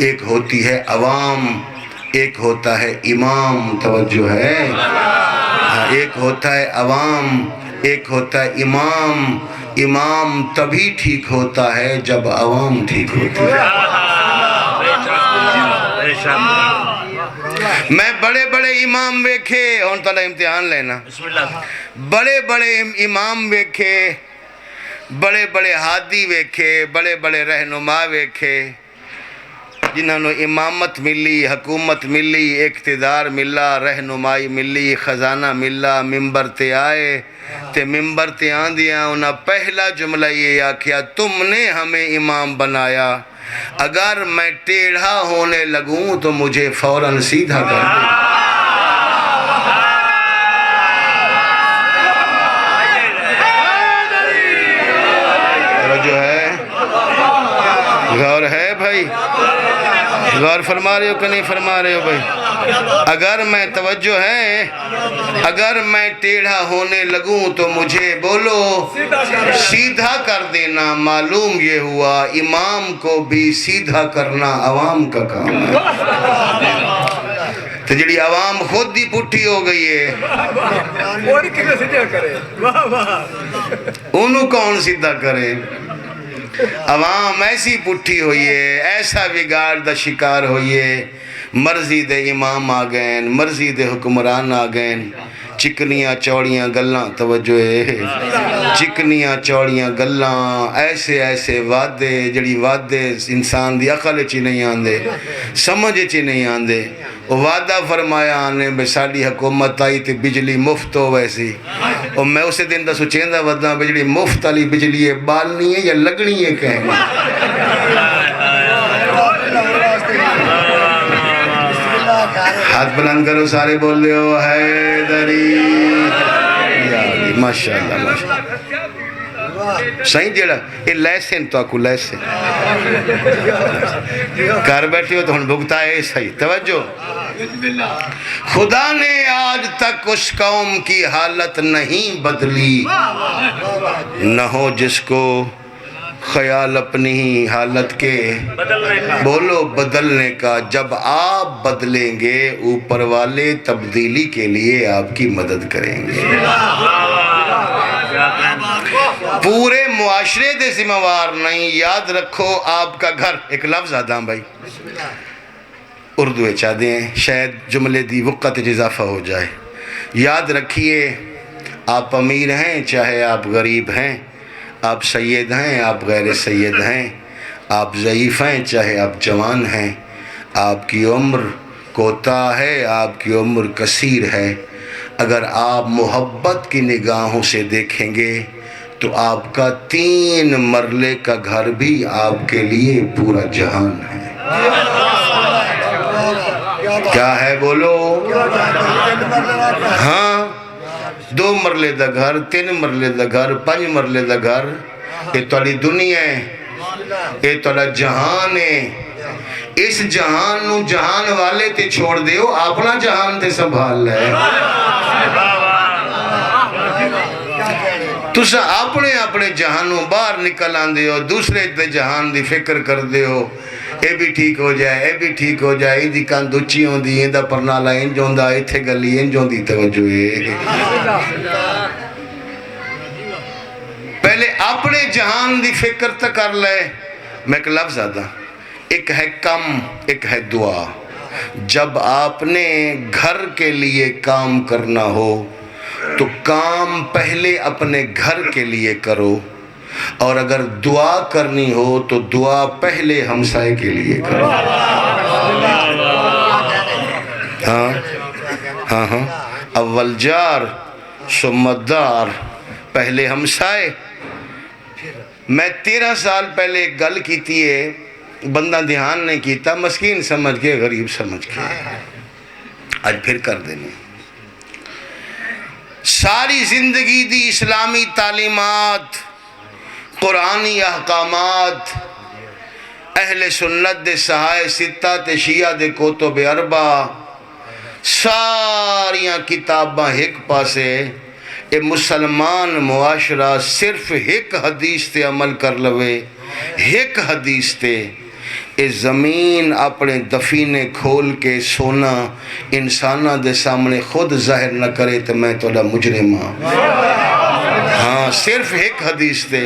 ایک ہوتی ہے عوام، ایک ہوتا ہے امام، توجہ ہے، ایک ہوتا ہے عوام، ایک ہوتا ہے امام. امام تبھی ٹھیک ہوتا ہے جب عوام ٹھیک ہوتی ہے. میں بڑے بڑے امام ویکھے، ہون تالا امتحان لینا، بڑے بڑے امام ویکھے، بڑے بڑے ہادی ویکھے، بڑے بڑے رہنما ویکھے، جنہوں نے امامت ملی، حکومت ملی، اقتدار ملا، رہنمائی ملی، خزانہ ملا، ممبر تے آئے تے ممبر تے آندیاں انہاں پہلا جملہ یہ آکھیا تم نے ہمیں امام بنایا، اگر میں ٹیڑھا ہونے لگوں تو مجھے فوراً سیدھا کر دے. جو ہے غور ہے بھائی، غور فرما رہے ہو کہ نہیں فرما رہے ہو بھائی؟ اگر میں توجہ ہے، اگر میں ٹیڑھا ہونے لگوں تو مجھے بولو سیدھا کر دینا. معلوم یہ ہوا امام کو بھی سیدھا کرنا عوام کا کام ہے. تو جڑی عوام خود ہی پٹھی ہو گئی ہے، انہوں کون سیدھا کرے؟ عوام ایسی پٹھی ہوئی ہے، ایسا بگاڑ دا شکار ہوئی ہے. مرضی دے امام آگئیں، مرضی دے حکمران آگئیں، چکنیاں چوڑیاں گلاں، توجہ ہے، چکنیاں چوڑیاں گلاں، ایسے ایسے وعدے جڑی وعدے انسان دی عقل چی نہیں آندے، سمجھ چی نہیں آندے. وعدہ فرمایا آنے بے ساڑی حکومت آئی تے بجلی مفت ہو ویسی، اور میں اسے دن دا سچیندہ ودہ بجلی مفت علی بجلی ہے بالنی ہے یا لگنی ہے کہیں. ہاتھ بلند کرو سارے بول رہے ہو حیدری یا علی. ماشاءاللہ ماشاءاللہ صحیح جیڑا یہ لیسن تو آکو لیسن کر بیٹھی ہو تو ہن بھگتا ہے صحیح. توجہ، خدا نے آج تک اس قوم کی حالت نہیں بدلی، نہ ہو جس کو خیال اپنی حالت کے بولو بدلنے کا. جب آپ بدلیں گے اوپر والے تبدیلی کے لیے آپ کی مدد کریں گے. پورے معاشرے دے ذمہ وار نہیں. یاد رکھو آپ کا گھر، ایک لفظ آدھاں بھائی اردو چاہ دیں شاید جملے دی وقت اضافہ ہو جائے. یاد رکھیے آپ امیر ہیں چاہے آپ غریب ہیں، آپ سید ہیں آپ غیر سید ہیں، آپ ضعیف ہیں چاہے آپ جوان ہیں، آپ کی عمر کوتا ہے آپ کی عمر کثیر ہے، اگر آپ محبت کی نگاہوں سے دیکھیں گے تو آپ کا 3 مرلے کا گھر بھی آپ کے لیے پورا جہان ہے. کیا ہے بولو؟ ہاں 2 مرلے دا گھر، 3 مرلے دا گھر، 5 مرلے دا گھر، یہ تواڈی دنیا ہے، یہ تواڈا جہان ہے. اس جہان نو جہان والے تے چھوڑ دیو، اپنا جہان تے سنبھال لے. تسا اپنے اپنے جہانوں باہر نکل آندے ہو، دوسرے تے جہان دی فکر کر دے ہو، اے بھی ٹھیک ہو جائے، اے بھی ٹھیک ہو جائے، دی کان دوچی ہوں دی، دا پرنالا انجون دا، ایتھے گلی انجون دی. توجہ ہے پہلے اپنے جہان دی فکر تا کر لے. میں ایک لفظ آدھا، ایک ہے کم، ایک ہے دعا. جب آپ نے گھر کے لیے کام کرنا ہو تو کام پہلے اپنے گھر کے لیے کرو، اور اگر دعا کرنی ہو تو دعا پہلے ہمسائے کے لیے کرو. ہاں ہاں ہاں اول جار ثم الدار، پہلے ہمسائے. میں 13 سال پہلے ایک گل کیتی ہے، بندہ دھیان نہیں کیتا، مسکین سمجھ کے غریب سمجھ کے، آج پھر کر دینے. ساری زندگی دی اسلامی تعلیمات، قرآنی احکامات، اہل سنت دے صحائے ستہ تے شیعہ دے کتب اربع، ساریاں کتاباں ایک پاسے. اے مسلمان معاشرہ صرف ایک حدیث تے عمل کر لوے، ایک حدیث تے، اے زمین اپنے دفینے کھول کے سونا انسانہ دے سامنے خود ظاہر نہ کرے تو میں تولا مجرم ہاں. ہاں صرف ایک حدیث تے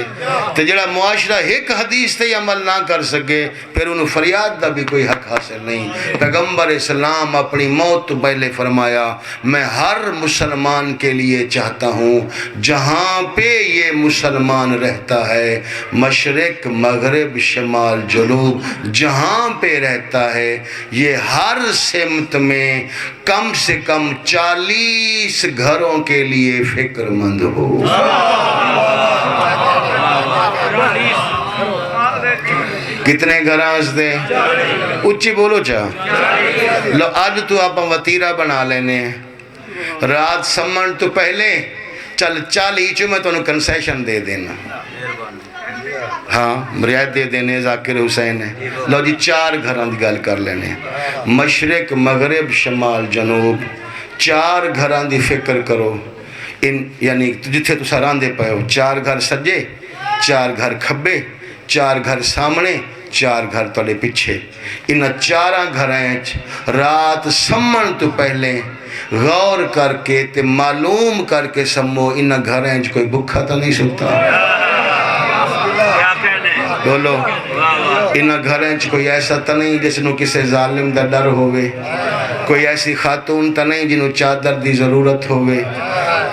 تے جڑا معاشرہ ایک حدیث تے عمل نہ کر سکے پھر انہوں فریاد دا بھی کوئی حق حاصل نہیں۔ پیغمبر اسلام اپنی موت تو پہلے فرمایا میں ہر مسلمان کے لیے چاہتا ہوں جہاں پہ یہ مسلمان رہتا ہے، مشرق مغرب شمال جنوب جہاں پہ رہتا ہے، یہ ہر سمت میں کم سے کم 40 گھروں کے لیے فکر مند ہو۔ کتنے گھراز دے؟ اچھی بولو چاہ لو آج تو آپ وطیرہ بنا لینے رات سمن تو پہلے چل 40 میں تو انہوں کنسیشن دے دینا، ہاں رعایت دے دینے ذاکر حسین ہے۔ لو جی 4 گھران دی گال کر لینے، مشرق مغرب شمال جنوب 4 گھران دی فکر کرو، یعنی جتھے تو ساران دے پائے ہو 4 گھر سجے، 4 گھر کھبے، 4 گھر سامنے، 4 گھر توڑے پچھے۔ انہا 4 گھریں رات سمن تو پہلے غور کر کے تے معلوم کر کے سمو انہا گھریں کوئی بکھا تو نہیں سکتا، بولو انہا گھریں کوئی ایسا تو نہیں جس نو کسے ظالم دا ڈر ہوئے، کوئی ایسی خاتون تا نہیں جنہوں چادر دی ضرورت ہوئے،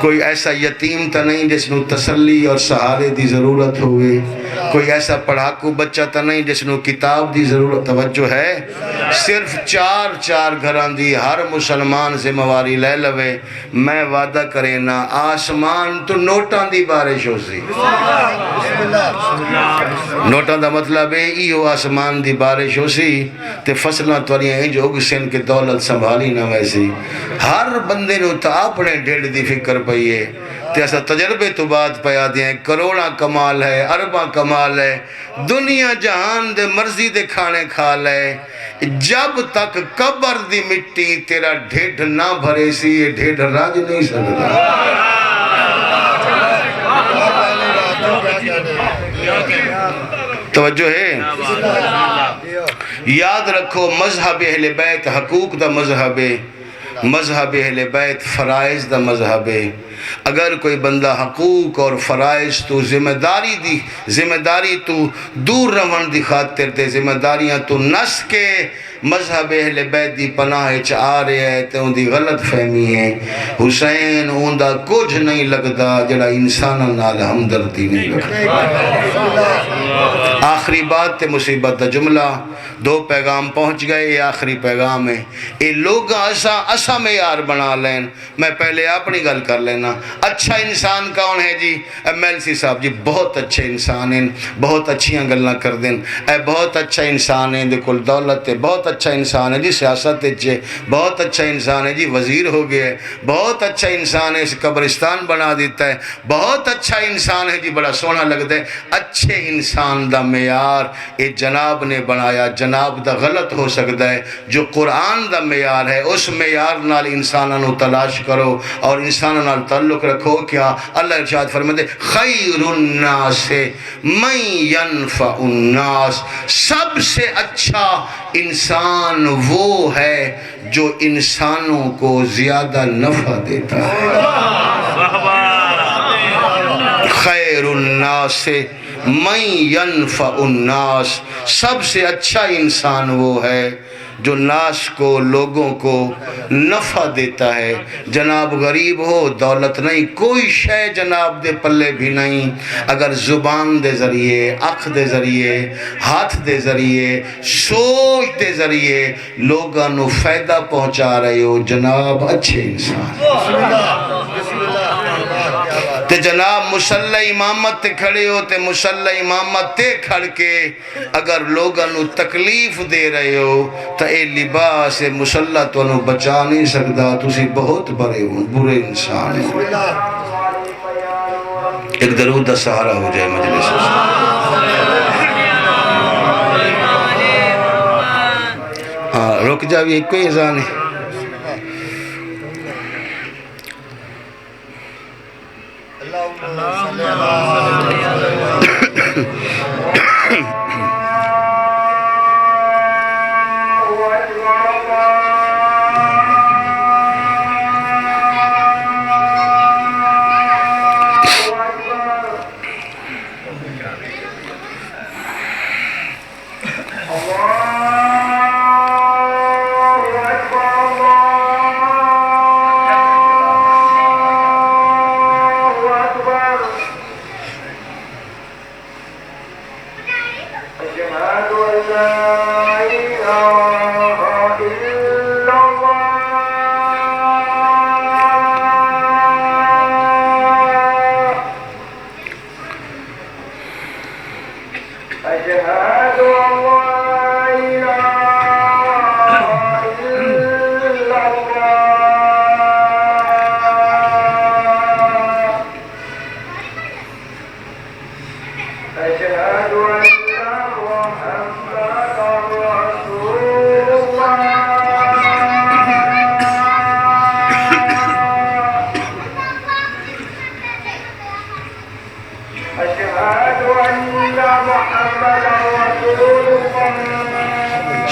کوئی ایسا یتیم تا نہیں جس نو تسلی اور سہارے دی ضرورت ہوئے، کوئی ایسا پڑھاکو بچہ تا نہیں جس نو کتاب دی ضرورت توجہ ہے۔ صرف 4 گھران دی ہر مسلمان سے مواری لے لوے، میں وعدہ کرے نا آسمان تو نوٹان دی بارش ہو سی۔ نوٹان دا مطلب ہے ایہو آسمان دی بارش ہو سی تے فصلہ توریاں ہیں جو اگسین کے دولت سنبھالی نہ ویسی۔ ہر بندے نو تا اپنے ڈیڑھ دی فکر پئیے تے ایسا تجربے تو بات پیا دیں، کروڑا کمال ہے، اربا کمال ہے، دنیا جہان دے مرضی دے کھانے کھا لے، جب تک قبر دی مٹی تیرا ڈھیڑھ نہ بھرے سی یہ ڈھیڑھ راج نہیں سکتا۔ توجہ ہے، یاد رکھو مذہب اہل بیت حقوق دا مذہب ہے، مذہب اہل بیت فرائض دا مذہب ہے۔ اگر کوئی بندہ حقوق اور فرائض تو ذمہ داری تو دور رہن دی خاطر تے ذمہ داریاں تو نس کے مذہب اہل بیت دی پناہ آ رہے ہیں تے ان دی غلط فہمی ہے۔ حسین ان دا کچھ نہیں لگدا جڑا انسان نال ہمدردی نہیں لگدا۔ آخری بات تے مصیبت دا جملہ، 2 پیغام پہنچ گئے، یہ آخری پیغام ہے۔ یہ لوگ اسا معیار بنا لین، میں پہلے اپنی گل کر لینا۔ اچھا انسان کون ہے جی؟ ایم ایل سی صاحب جی بہت اچھے انسان ہیں، بہت اچھیاں گلاں کر دیں، اے بہت اچھا انسان ہے، دیکھو دولت ہے، بہت اچھا انسان ہے جی، سیاست ہے، بہت اچھا انسان ہے جی، وزیر ہو گیا ہے، بہت اچھا انسان ہے، اس قبرستان بنا دیتا ہے، بہت اچھا انسان ہے جی، بڑا سونا لگتا ہے۔ اچھے انسان دا معیار اے جناب نے بنایا، جناب دا غلط ہو سکتا ہے، جو قرآن دا معیار ہے اس معیار نال انسانوں تلاش کرو اور انسانوں نال تعلق رکھو۔ کیا اللہ ارشاد فرماتے خیر الناس من ینفع الناس، سب سے اچھا انسان وہ ہے جو انسانوں کو زیادہ نفع دیتا ہے۔ خیر الناس من ینفع الناس، سب سے اچھا انسان وہ ہے جو ناس کو لوگوں کو نفع دیتا ہے۔ جناب غریب ہو، دولت نہیں، کوئی شے جناب دے پلے بھی نہیں، اگر زبان دے ذریعے، اکھ دے ذریعے، ہاتھ دے ذریعے، سوچ دے ذریعے لوگاں نو فائدہ پہنچا رہے ہو، جناب اچھے انسان۔ تے جناب مسلح امامت تے کھڑے ہو تے مسلح امامت تے کھڑ کے اگر لوگاں نو تکلیف دے رہے ہو تو اے لباس مسلح تو انہوں بچا نہیں سکتا، تسی بہت برے انسان ہیں۔ ایک درود دا سہارا ہو جائے مجلس سے۔ ہاں رک جاوی، ایک کوئی اذان ہے۔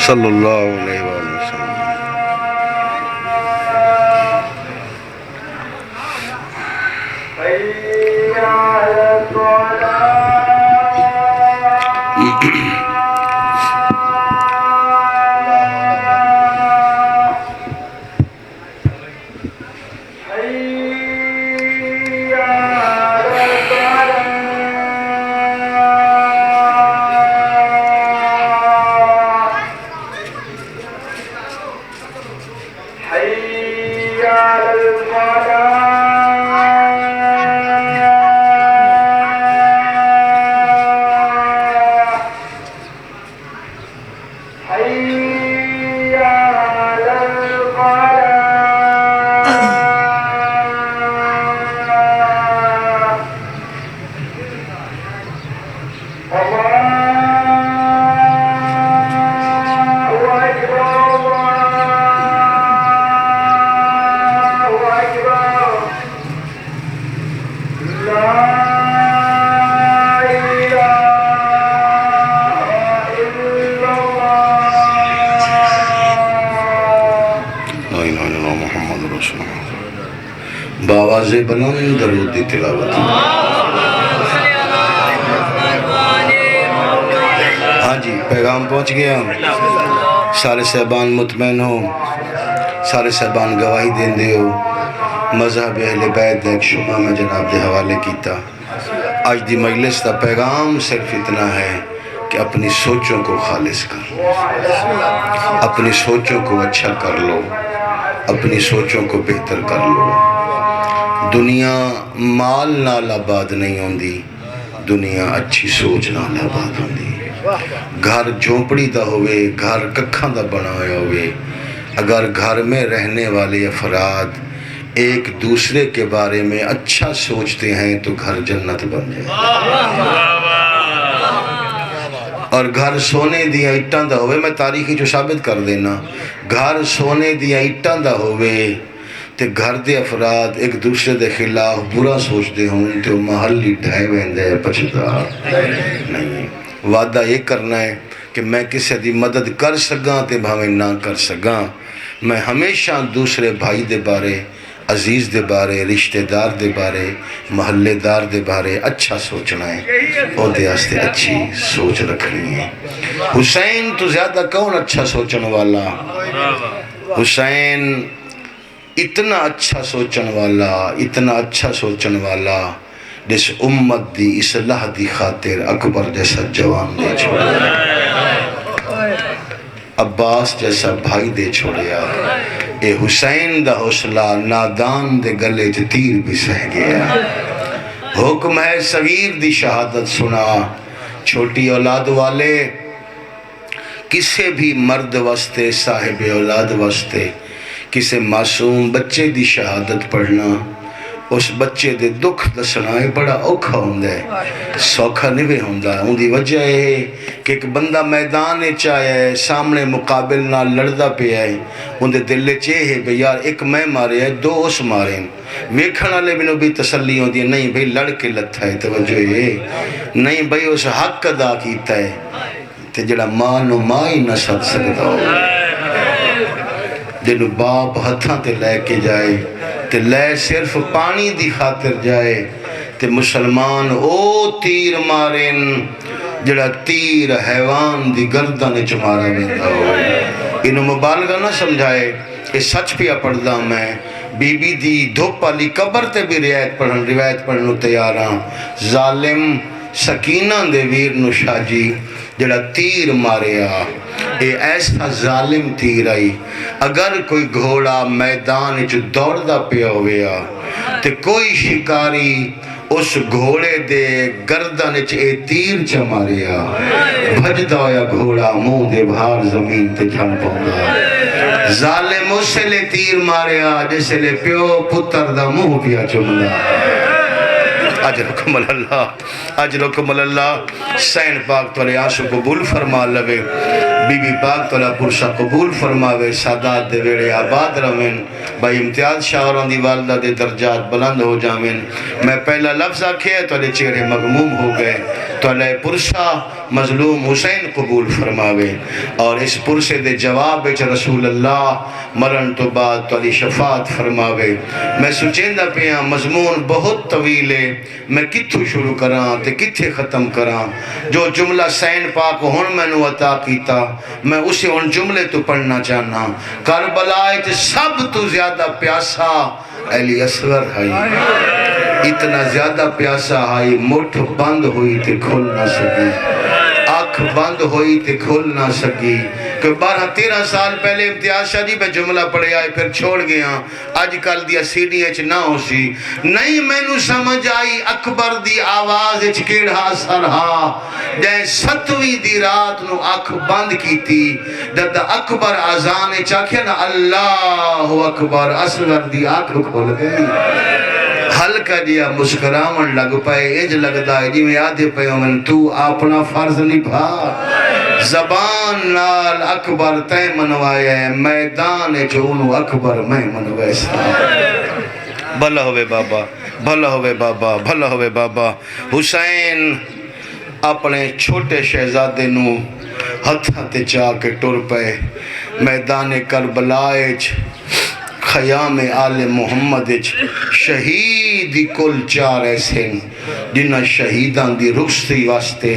صلی اللہ علیہ وآلہ وسلم۔ بآواز بلند درود دی تلاوت۔ ہاں جی، پیغام پہنچ گیا۔ سارے صاحبان مطمئن ہو، سارے صاحبان گواہی دین دے ہو۔ مذہب اہل بیت ایک شمع میں جناب دے حوالے کیتا۔ آج دی مجلس دا پیغام صرف اتنا ہے کہ اپنی سوچوں کو خالص کر لو، اپنی سوچوں کو اچھا کر لو، اپنی سوچوں کو بہتر کر لو۔ دنیا مال نال آباد نہیں ہوندی، دنیا اچھی سوچ نال آباد ہوندی۔ گھر جھونپڑی دا ہوئے، گھر ککھاں دا بنا ہوئے، اگر گھر میں رہنے والے افراد ایک دوسرے کے بارے میں اچھا سوچتے ہیں تو گھر جنت بن جائے۔ اور گھر سونے دیا اٹھاں دا ہوئے، میں تاریخی جو ثابت کر دینا، گھر سونے دیا اٹھاں دا ہوئے تے گھر دے افراد ایک دوسرے دے خلاف برا سوچتے ہوں تو محلی ڈھائے ویندے پچھتا نہیں۔ وعدہ یہ کرنا ہے کہ میں کسی دی مدد کر سکاں تے بھاویں نہ کر سکاں، میں ہمیشہ دوسرے بھائی دے بارے، عزیز دے بارے، رشتہ دار دے بارے، محلے دار دے بارے اچھا سوچنا ہے، اور دے آستے اچھی سوچ رکھنی ہے۔ حسین تو زیادہ کون اچھا سوچن والا؟ حسین اتنا اچھا سوچن والا، اتنا اچھا سوچن والا جس امت دی اصلاح دی خاطر اکبر جیسا جوان دے چھوڑیا، عباس جیسا بھائی دے چھوڑیا۔ اے حسین دا حوصلہ نادان دے گلے چ تیر بھی سہ گیا۔ حکم ہے صغیر دی شہادت سنا، چھوٹی اولاد والے کسے بھی مرد واسطے، صاحب اولاد واسطے کسے معصوم بچے دی شہادت پڑھنا، اس بچے دے دکھ دسنا ہے بڑا اوکھا ہوندہ ہے، سوکھا نہیں ہوندہ ہے۔ ان دی وجہ ہے کہ ایک بندہ میدان چاہے ہے، سامنے مقابل نہ لڑدہ پہ ہے، ان دے دل چاہے ہے بھئی یار ایک میں مارے ہے، دو اس مارے ہیں۔ ویکھنا لے بنو بھی تسلی ہوندی ہے، نہیں بھئی لڑ کے لتھا ہے، توجہ ہے نہیں بھئی اس حق ادا کیتا ہے، تے جڑا ماں نو ماں ہی نہ سد سکتا ہو، جنو باپ ہتھاں تے لے کے جائے تے لے صرف پانی دی خاطر جائے تے مسلمان او تیر مارن جڑا تیر حیوان دی گردن چمارا ویندا ہو۔ انہوں مبالغہ نہ سمجھائے، یہ سچ پیا پڑھدا میں، بی بی دی دھوپ والی قبر تے بھی روایت پڑھنو تیاراں۔ ظالم سکینہ دے ویر نو شاہ جی جڑا تیر ماریا، اے ایسا ظالم تیر آئی، اگر کوئی گھوڑا میدان چ دوڑدا پیا ہویا تے کوئی شکاری اس گھوڑے دے گردن چ اے تیر چ ماریا، بھجدا ہویا گھوڑا منہ دے بھار زمین تے جھن پوندا۔ ظالم اسے لے تیر ماریا جسے لے پیو پتر دا منہ پیا چمدا۔ اجرکم اللہ، اجرکم اللہ۔ سین پاک تولے آنسو قبول فرما لوے، بی بی پاک تولے پرسا قبول فرماوے، سادات دے ویڑے آباد روین، بھائی امتیاز شاہران دی والدہ دے درجات بلند ہو جامن۔ میں پہلا لفظ آکھے تولے چہرے مغموم ہو گئے، تو علیہ پرسہ مظلوم حسین قبول فرماوے اور اس پرسے دے جواب وچ رسول اللہ مرن تو بعد تو علی شفاعت فرماوے۔ میں سوچیندہ پیاں مضمون بہت طویل ہے، میں کتھوں شروع کراں تے کتھے ختم کراں۔ جو جملہ سین پاک ہن مینوں عطا کیتا میں اسے ان جملے تو پڑھنا چاہنا۔ کربلا وچ سب تو زیادہ پیاسا علی اصغر ہے، اتنا زیادہ پیاسا ہے مٹھ بند ہوئی تے کھل نہ سکی، آنکھ بند ہوئی تے کھل نہ سکی۔ کہ 12-13 سال پہلے امتیاز شاہ جی پہ جملہ پڑھے آئے پھر چھوڑ گیا، آج کل دیا سی ڈی ایچ نہ ہو سی نہیں مینو سمجھ آئی اکبر دی آواز اچ کیڑا سرہا جائے 7ویں دی رات نو اکھ بند کی تھی جد اکبر آزان چاکیا نا اللہ اکبر اصغر دی آنکھ کھول گئی۔ ہلکا جیا مسکرامن لگ پائے انج لگتا ہے جی میں آدھے پہ من تو اپنا فرض نبھا، زبان نال اکبر تے منوایا ہے، میدان چونو اکبر میں منویسا۔ بھلا ہوئے بابا، بھلا ہوئے بابا، بھلا ہوئے بابا۔ حسین اپنے چھوٹے شہزادے نو ہتھاں تے چاہ کے ٹر پے میدان کربلا خیام آل محمد شہید کل 4 ایسے جنہ شہیدان دی رخصتی واسطے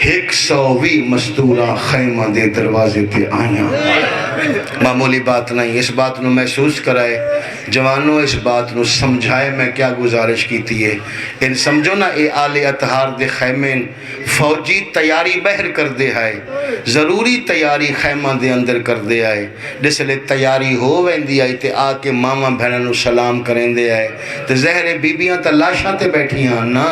120 مزدوراں خیمہ دے دروازے تے آیاں۔ معمولی بات نہیں، اس بات نو محسوس کرائے جوانوں، اس بات نو سمجھائے میں کیا گزارش کیتی ہے۔ ان سمجھو نا اے آل اطہار دے خیمین فوجی تیاری بہر کر دے آئے، ضروری تیاری خیمہ دے اندر کر دے آئے، جس لئے تیاری ہو ویندی آئی تے آکے ماما بہنوں سلام کریں دے آئے تے زہر بیبیاں تا لاشاں تے بیٹھیاں نا،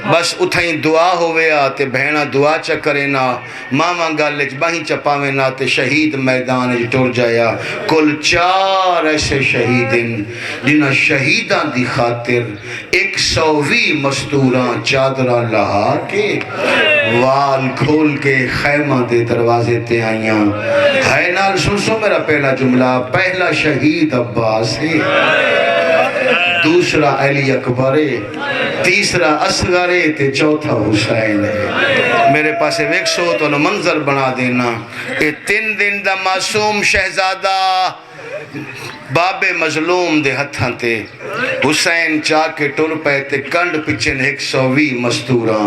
بس اتھائیں دعا ہوئے آتے بہنہ دعا چکرے نا، ماما گالج باہیں چپاوے نا تے شہید میدان ٹور جایا۔ کل 4 ایسے شہیدن جنہ شہیدان دی خاطر 120 مزدوراں چادرہ لہا کے وال کھول کے خیمہ دے دروازے تے آئیاں۔ ہے نال سن میرا پہلا جملہ، پہلا شہید عباس ہے، دوسرا علی اکبر ہے، تیسرا اصغر ہے تے چوتھا حسین ہے۔ میرے پاس ایک سو تو منظر بنا دینا، اے 3 دن دا معصوم شہزادہ باب مظلوم دے ہتھاں تے حسین چاہ کے ٹر پے تے کنڈ پچھن 120 مزدوراں۔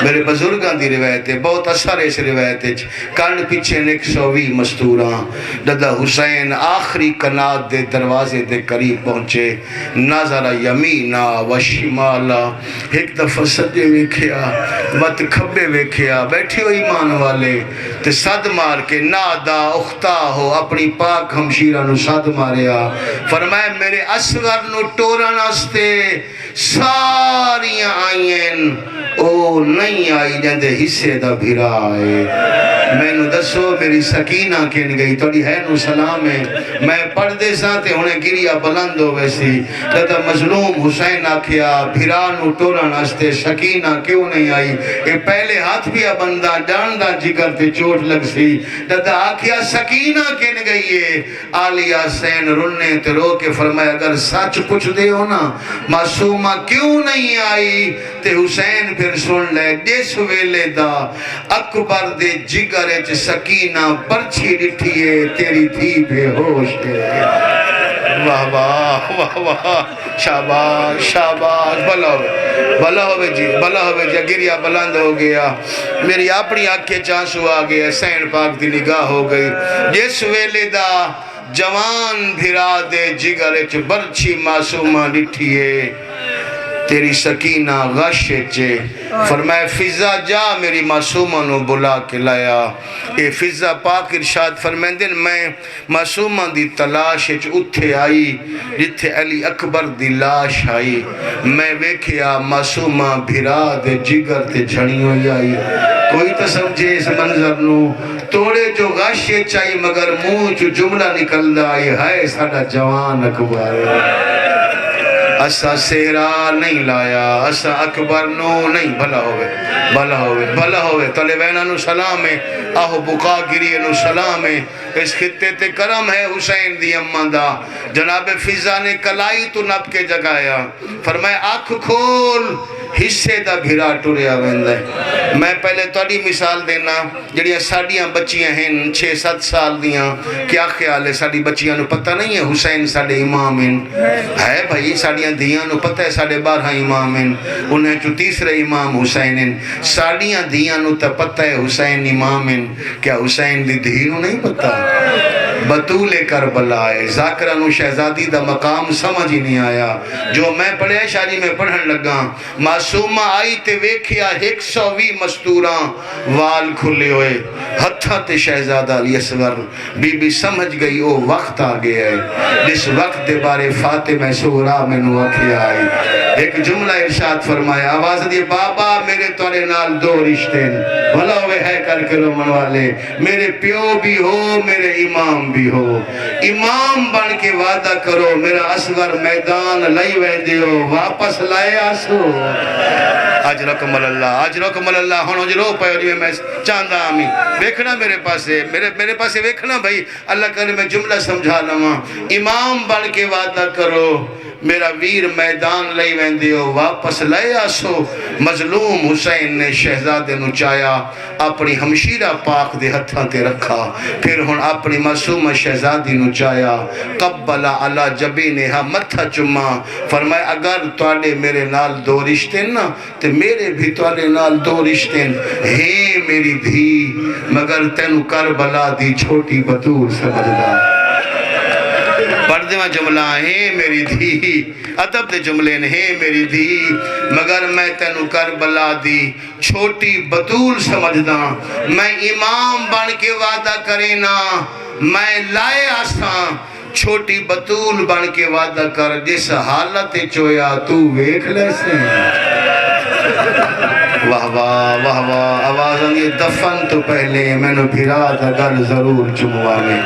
میرے بزرگاں دی روایت ہے، بہت اثر اس روایت ہے، کنڈ پچھن 120 مزدوراں۔ دادا حسین آخری کنات دے دروازے دے قریب پہنچے، نظر یمینا و شمالا، ایک دفعہ سجے ویکھیا مت کھبے ویکھیا، بیٹھے ہو ایمان والے تے صد مار کے نادا اختہ ہو اپنی پاک ہمشیرہ نو صد ماریا، فرمائے میرے اصغر نو ٹورن استے ساریاں آئین او نہیں آئی جندے حصے دا بھرا آئے۔ میں نو دسو میری سکینہ کین گئی توڑی ہے نو سلام ہے، میں پڑھ دے ساتے انہیں گریا بلند ہو ویسی دادا مظلوم حسین آکھیا بھرا نو ٹورن استے سکینہ کیوں نہیں آئی، اے پہلے ہاتھ بھی بندہ ڈاندہ جگر تے چوٹ لگ سی، دادا آکھیا سکینہ کین گئی ہے، آلی حسین رننے تے رو کے فرمایا اگر سچ پوچھ دے ہو نا معصومہ کیوں نہیں آئی تے حسین پھر سن لے جس ویلے دا اکبر دے جگر اچ سکینہ پرچھی ڈٹھیے تیری تھی بے ہوش ہے۔ واہ واہ واہ واہ، شاباش شاباش، بھلا ہوئے جی، بھلا ہوئے جی، گریا بلند ہو گیا، میری اپنی آنکھیں چانسو آ گئے، حسین پاک دی نگاہ ہو گئی، جس ویلے دا جوان بھرا دے جگر اچ برچھی معصومہ ڈٹھیے تیری سکینہ غش چے، فرمائے فضا جا میری معصومہ نو بلا کے لایا۔ اے فضا پاک ارشاد فرمیندن میں معصومہ دی تلاش اتھے آئی جتھے علی اکبر دی لاش آئی، میں ویکھیا معصومہ بھرا دے جگر تے جھڑی ہوئی آئی۔ کوئی تو سمجھے اس منظر نو، توڑے جو غش چاہی مگر منہ جو جملہ نکل دا آئی ہے ساڑا جوان اکبر، اسا سہرا نہیں لایا، اسا اکبر نو نہیں، بھلا ہوئے بھلا ہوئے بھلا ہوئے، طالبینہ نو سلام ہے، آہو بقا گریے نو سلام ہے، اس خطے تے کرم ہے حسین دی اماں دا، جناب فضا نے کلائی تو نب کے جگایا، فرمائے آنکھ کھول حصے دا گھرا ٹریا ویندا ہے۔ میں پہلے تہاڈی مثال دینا، جڑیاں ساڈیاں بچیاں ہیں 6-7 سال دیاں، کیا خیال ہے ساڈی بچیاں نو پتہ نہیں ہے حسین ساڈے امام ہیں؟ ہے بھائی، ساڈیاں دھیاں نو پتہ ہے ساڈے 12 امام ہیں، انہیں چو تیسرے امام حسین ہیں۔ ساڈیاں دھیاں نو تے پتہ ہے حسین امام ہیں، کیا حسین دی دھی نو نہیں پتہ؟ بطول کربلا ہے، ذاکرہ نو شہزادی دا مقام سمجھ ہی نہیں آیا۔ جو میں پڑھے شادی میں پڑھن لگا، معصومہ آئی تے ویکھیا 120 مستوراں وال کھلے ہوئے، ہتھاں تے شہزادہ علی اصغر۔ بی بی سمجھ گئی او وقت آ گیا ہے جس وقت دے بارے فاطمہ سغرا میں نو آکھیا آئی۔ ایک جملہ ارشاد فرمایا، آواز دی بابا میرے تورے نال 2 رشتے بھلا ہوئے ہے کر کے رومن والے، میرے پیو بھی ہو میرے امام بھی ہو، امام بن کے وعدہ کرو میرا اصغر میدان لئی ویندے ہو واپس لائے آسو۔ اجرکم اللہ اجرکم اللہ۔ ہن اج رو پے جو میں چاہندا ہمی دیکھنا میرے پاسے ویکھنا بھائی، اللہ کرے میں جملہ سمجھا لواں۔ امام بن کے وعدہ کرو میرا ویر میدان لئی ویندے ہو واپس لائے آسو۔ مظلوم حسین نے شہزادے نو چایا، اپنی ہمشیرہ پاک دے ہتھاں تے رکھا، پھر ہن اپنی معصوم شہزادی نو چایا، قبلا علی جبینہا متھا چما، فرمایا اگر تواڈے میرے نال 2 رشتے نا تے میرے بھی تواڈے نال 2 رشتے ہیں میری دھی، مگر تینو کربلا دی چھوٹی بطول سمجھدا۔ پردے میں جملہ ہے میری دھی، ادب دے جملے ہے میری دھی، مگر میں تینو کربلا دی چھوٹی بطول سمجھدا۔ میں امام بن کے وعدہ کرینا، میں لائے آساں، چھوٹی بطول بن کے وعدہ کر جس حالت چویا تو ویکھ لے سے۔ واہ واہ واہ واہ، آواز آنی دفن تو پہلے میں نو پھرا تھا گل ضرور چموا میں،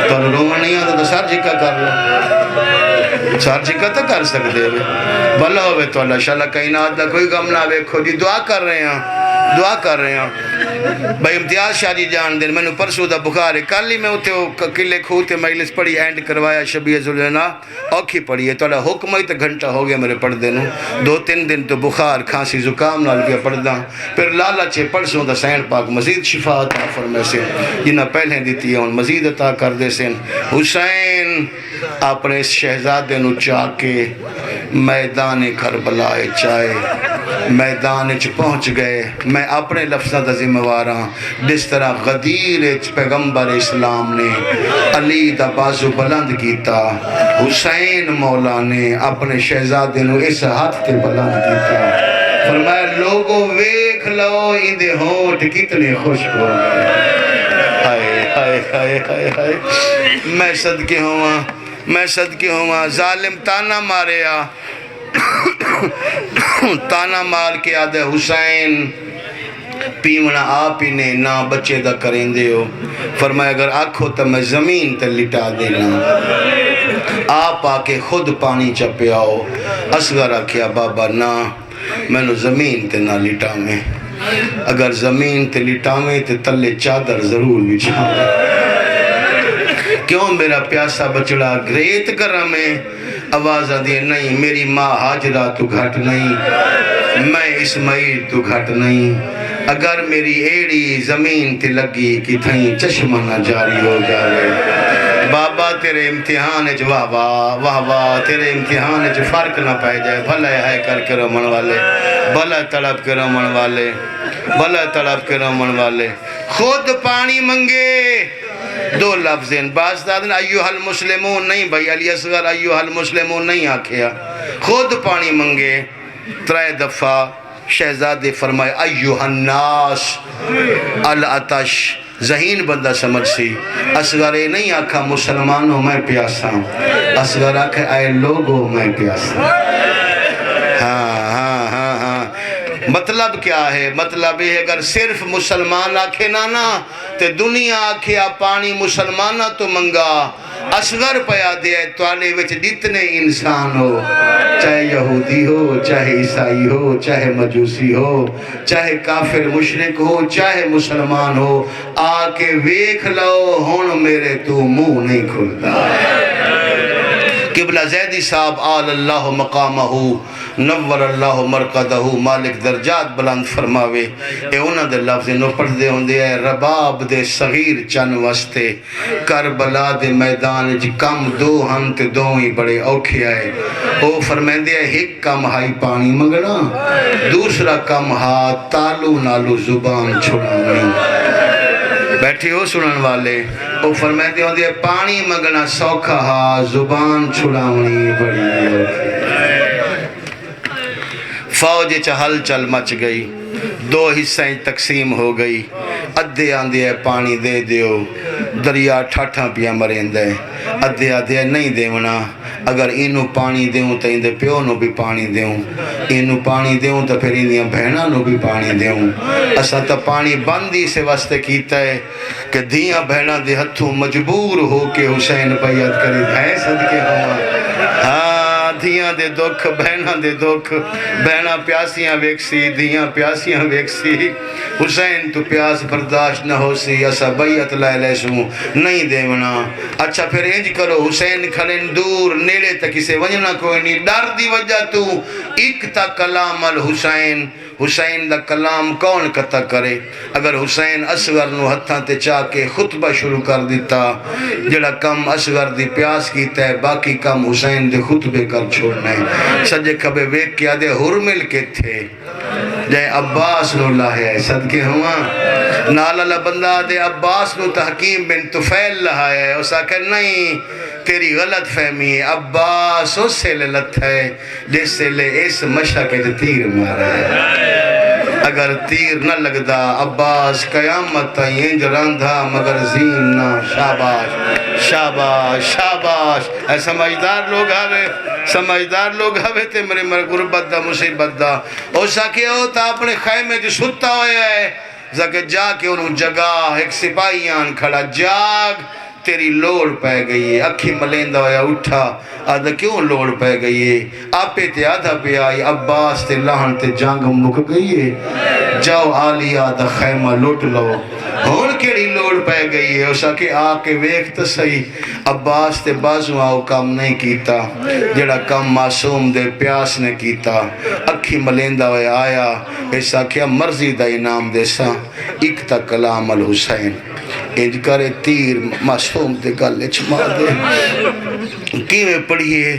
تو رومن نہیں آتا تو سر جکا کر لو، سر جکا تو کر سکتے ہوئے بھلا ہوئے تو اللہ شاء اللہ کائنات دا کوئی غم نہ ویکھو جی۔ دعا کر رہے ہیں بھائی امتیاز شاہ جی جان دین، میں نے پرسو دا بخار ہے، کل ہی میں ہوتے ہو قلعے کھوتے مجلس پڑھی اینڈ کروایا شبیہ ذوالجنا اوکھی پڑھی ہے، تو اللہ حکم ہی تو گھنٹہ ہو گیا میرے پڑھ دینوں، 2-3 دن تو بخار کھانسی زکام نال پیا پڑھ دا، پھر لالچے پرسوں دا سین پاک مزید شفا عطا فرمائے سے، جنہ پہلے دیتی ہیں مزید عطا کر دے سن۔ حسین اپنے شہزادے نو چاہ کے میدان کربلا چائے، میدان چ پہنچ گئے۔ میں اپنے لفظہ دا ذمہ واراں، جس طرح غدیر پیغمبر اسلام نے علی دا بازو بلند کیتا، حسین مولا نے اپنے شہزادے نو اس ہاتھ تے بلند کیتا، فرمایا لوگوں ویکھ لو اندے ہونٹ کتنے خشک ہو گئے۔ ہائے ہائے ہائے ہائے ہائے، میں صدقے ہوں، ظالم تانا ماریا، تانا مار کے آدھے حسین پیمنا آپ ہی نے نہ بچے دا کریں دے ہو، فرمایا اگر آکھو تو میں زمین تے لٹا دینا، آپ آکے خود پانی چپے آؤ۔ اصغر آکھیا بابا نا میں نو زمین تے نہ لٹا میں، اگر زمین تے لٹا میں تے تلے چادر ضرور بچھا میں، کیوں میرا پیاسا بچڑا گریت کرا میں۔ آواز آدھی نہیں میری ماں حاجرہ تو گھٹ نہیں، میں اسماعیل تو گھٹ نہیں، اگر میری ایڑی زمین تے لگی کہ تھیں چشمہ نہ جاری ہو جائے۔ بابا تیرے امتحان اچ واہ واہ واہ واہ، تیرے امتحان اچ فرق نہ پہ جائے، بھلا ہے کر کے رومن والے، بھلا تڑپ کے رومن والے، بھلا تڑپ کے رومن والے۔ خود پانی منگے، 2 لفظ ہیں، بعض دادن ایوہ المسلمون نہیں، بھائی علی اصغر ایوہ المسلمون نہیں آکھیا، خود پانی منگے 3 دفعہ۔ شہزادے فرمائے ایوہ الناس العطش، ذہین بندہ سمجھ سی، اصغر نہیں آکھا مسلمانوں میں پیاسا، اصغر آکھا اے لوگوں میں پیاسا۔ مطلب کیا ہے؟ مطلب ہے اگر صرف مسلمان آکھے نا تے دنیا آکھیا پانی مسلمانہ تو منگا، اصغر پیا دے توالے وچ جتنے انسان ہو، چاہے یہودی ہو، چاہے عیسائی ہو، چاہے مجوسی ہو، چاہے کافر مشرک ہو، چاہے مسلمان ہو، آکے ویکھ لو ہون میرے تو منہ نہیں کھلتا۔ قبلہ زیدی صاحب آل اللہ مقامہو نور اللہ مرقدہ مالک درجات بلند فرماوے اے انہاں دے لفظ نو پڑھ دے ہوندے اے رباب دے صغیر چن واسطے کربلا دے میدان جی کم دو ہن تے دو ہی بڑے اوکھے آئے او فرمیندے اے ایک کم ہائی پانی منگنا دوسرا کم ہا تالو نالو زبان چھڑانی بیٹھے ہو سنن والے وہ فرمائے ہوندے ہیں پانی منگنا سوکھا ہا زبان چھڑاونی بڑی فوج چہل چل مچ گئی دو حصیں تقسیم ہو گئی ادھے آندے ہیں پانی دے دیو دریا ٹھاٹھاں پیا مرین دے ادھے آدھے نہیں دیونا اگر اینو پانی دیوں تو اندے پیو نو بھی پانی دیوں اینو پانی دیوں تو پھر اندیاں بہنہ نو بھی پانی دیوں اسا تا پانی بندی سے واسطے کیتا ہے کہ دیاں بہنہ دے ہتھوں مجبور ہو کے حسین بیعت کری ہے صدقے ہوا ہاں دیاں دے دکھ بہنہ دے دکھ بہنہ پیاسیاں ویکسی دیاں پیاسیاں ویکسی حسین تو پیاس برداشت نہ ہو سی اسا بیعت لائے لے سوں نہیں دیونا اچھا پھر انج کرو حسین کھڑن دور نیڑے تک اسے ونجنا کوئی نہیں ڈر دی وجہ تو ایک تا کلام الحسین حسین دا کلام کون قطع کرے اگر حسین اصغر نو ہتھاں تے چاہ کے خطبہ شروع کر دیتا جڑا کم اصغر دی پیاس کیتا ہے باقی کم حسین دے خطبے کر چھوڑنا ہے سجے کبے ویک کیا دے حرمل کے تھے جائے عباس نو لاہے صدقے ہوا نالا بندہ دے عباس نو تحکیم بن طفیل لہائے ہے اسا کہ نہیں تیری غلط فہمی ہے عباس اس سے للت ہے جس سے لے اس مشہ کے تیر مارا ہے اگر تیر نہ لگدا عباس قیامت تائیں راندھا مگر زین نہ شاباش شاباش شاباش اے سمجھدار لوگ آوے تے میرے غربت دا مصیبت دا او ساکے ہوتا اپنے خیمے جو ستا ہویا ہے زکہ جا کے انہوں جگہ ایک سپاہیان کھڑا جاگ تیری لوڑ پہ گئی ہے اکھی ملیندہ ہویا اٹھا آدھا کیوں لوڑ پہ گئی ہے آپے تے آدھا پہ آئی عباس تے لہن تے جانگ مک گئی ہے جاؤ آلی آدھا خیمہ لوٹ لو ہون کیڑی لوڑ پہ گئی ہے اسا کہ آکے ویکھتا صحیح عباس تے بازو آؤ کام نہیں کیتا جڑا کام معصوم دے پیاس نے کیتا اکھی ملیندہ ہویا آیا ایسا کیا مرضی دا انعام دے سا ایک تا کلام الحسین انج کرے تیر معصوم دے گلے چھما دے کیویں پڑھیے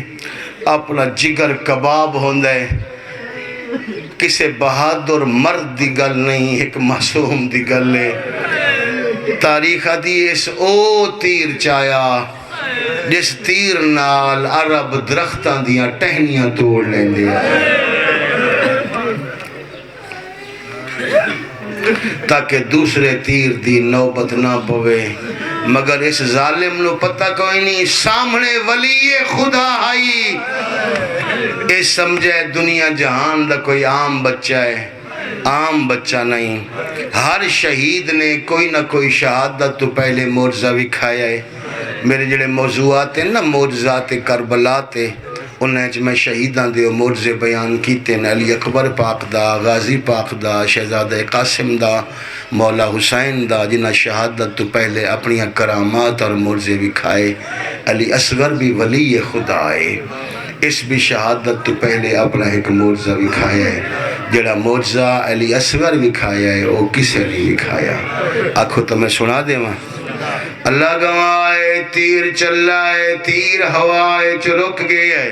اپنا جگر کباب ہوندہ ہے کسے بہادر مرد دی گل نہیں ایک معصوم دی گل ہے تاریخ حدیث او تیر چایا جس تیر نال عرب درختاں دیاں ٹہنیاں توڑ لیندے تاکہ دوسرے تیر دی نوبت نہ پوے مگر اس ظالم نو پتہ کوئی نہیں سامنے ولی خدا آئی اس سمجھے دنیا جہان دا کوئی عام بچہ ہے عام بچہ نہیں ہر شہید نے کوئی نہ کوئی شہادت تو پہلے معجزہ وکھایا ہے میرے جڑے موضوعات ہیں نا معجزات کربلا تے انہیں میں شہیدان دے معجزے بیان کیتے ہیں علی اکبر پاک دا غازی پاک دا شہزادہ قاسم دا مولا حسین دا جنہ شہادت تو پہلے اپنی کرامات اور معجزے وکھائے علی اصغر بھی ولی خدا ہے اس بھی شہادت تو پہلے اپنا ایک معجزہ وکھایا ہے جڑا معجزہ علی اصغر وکھایا ہے وہ کسے نہیں وکھایا آنکھوں تو میں سنا دے ماں اللہ گوائے تیر چلائے تیر ہوائے چرک گئے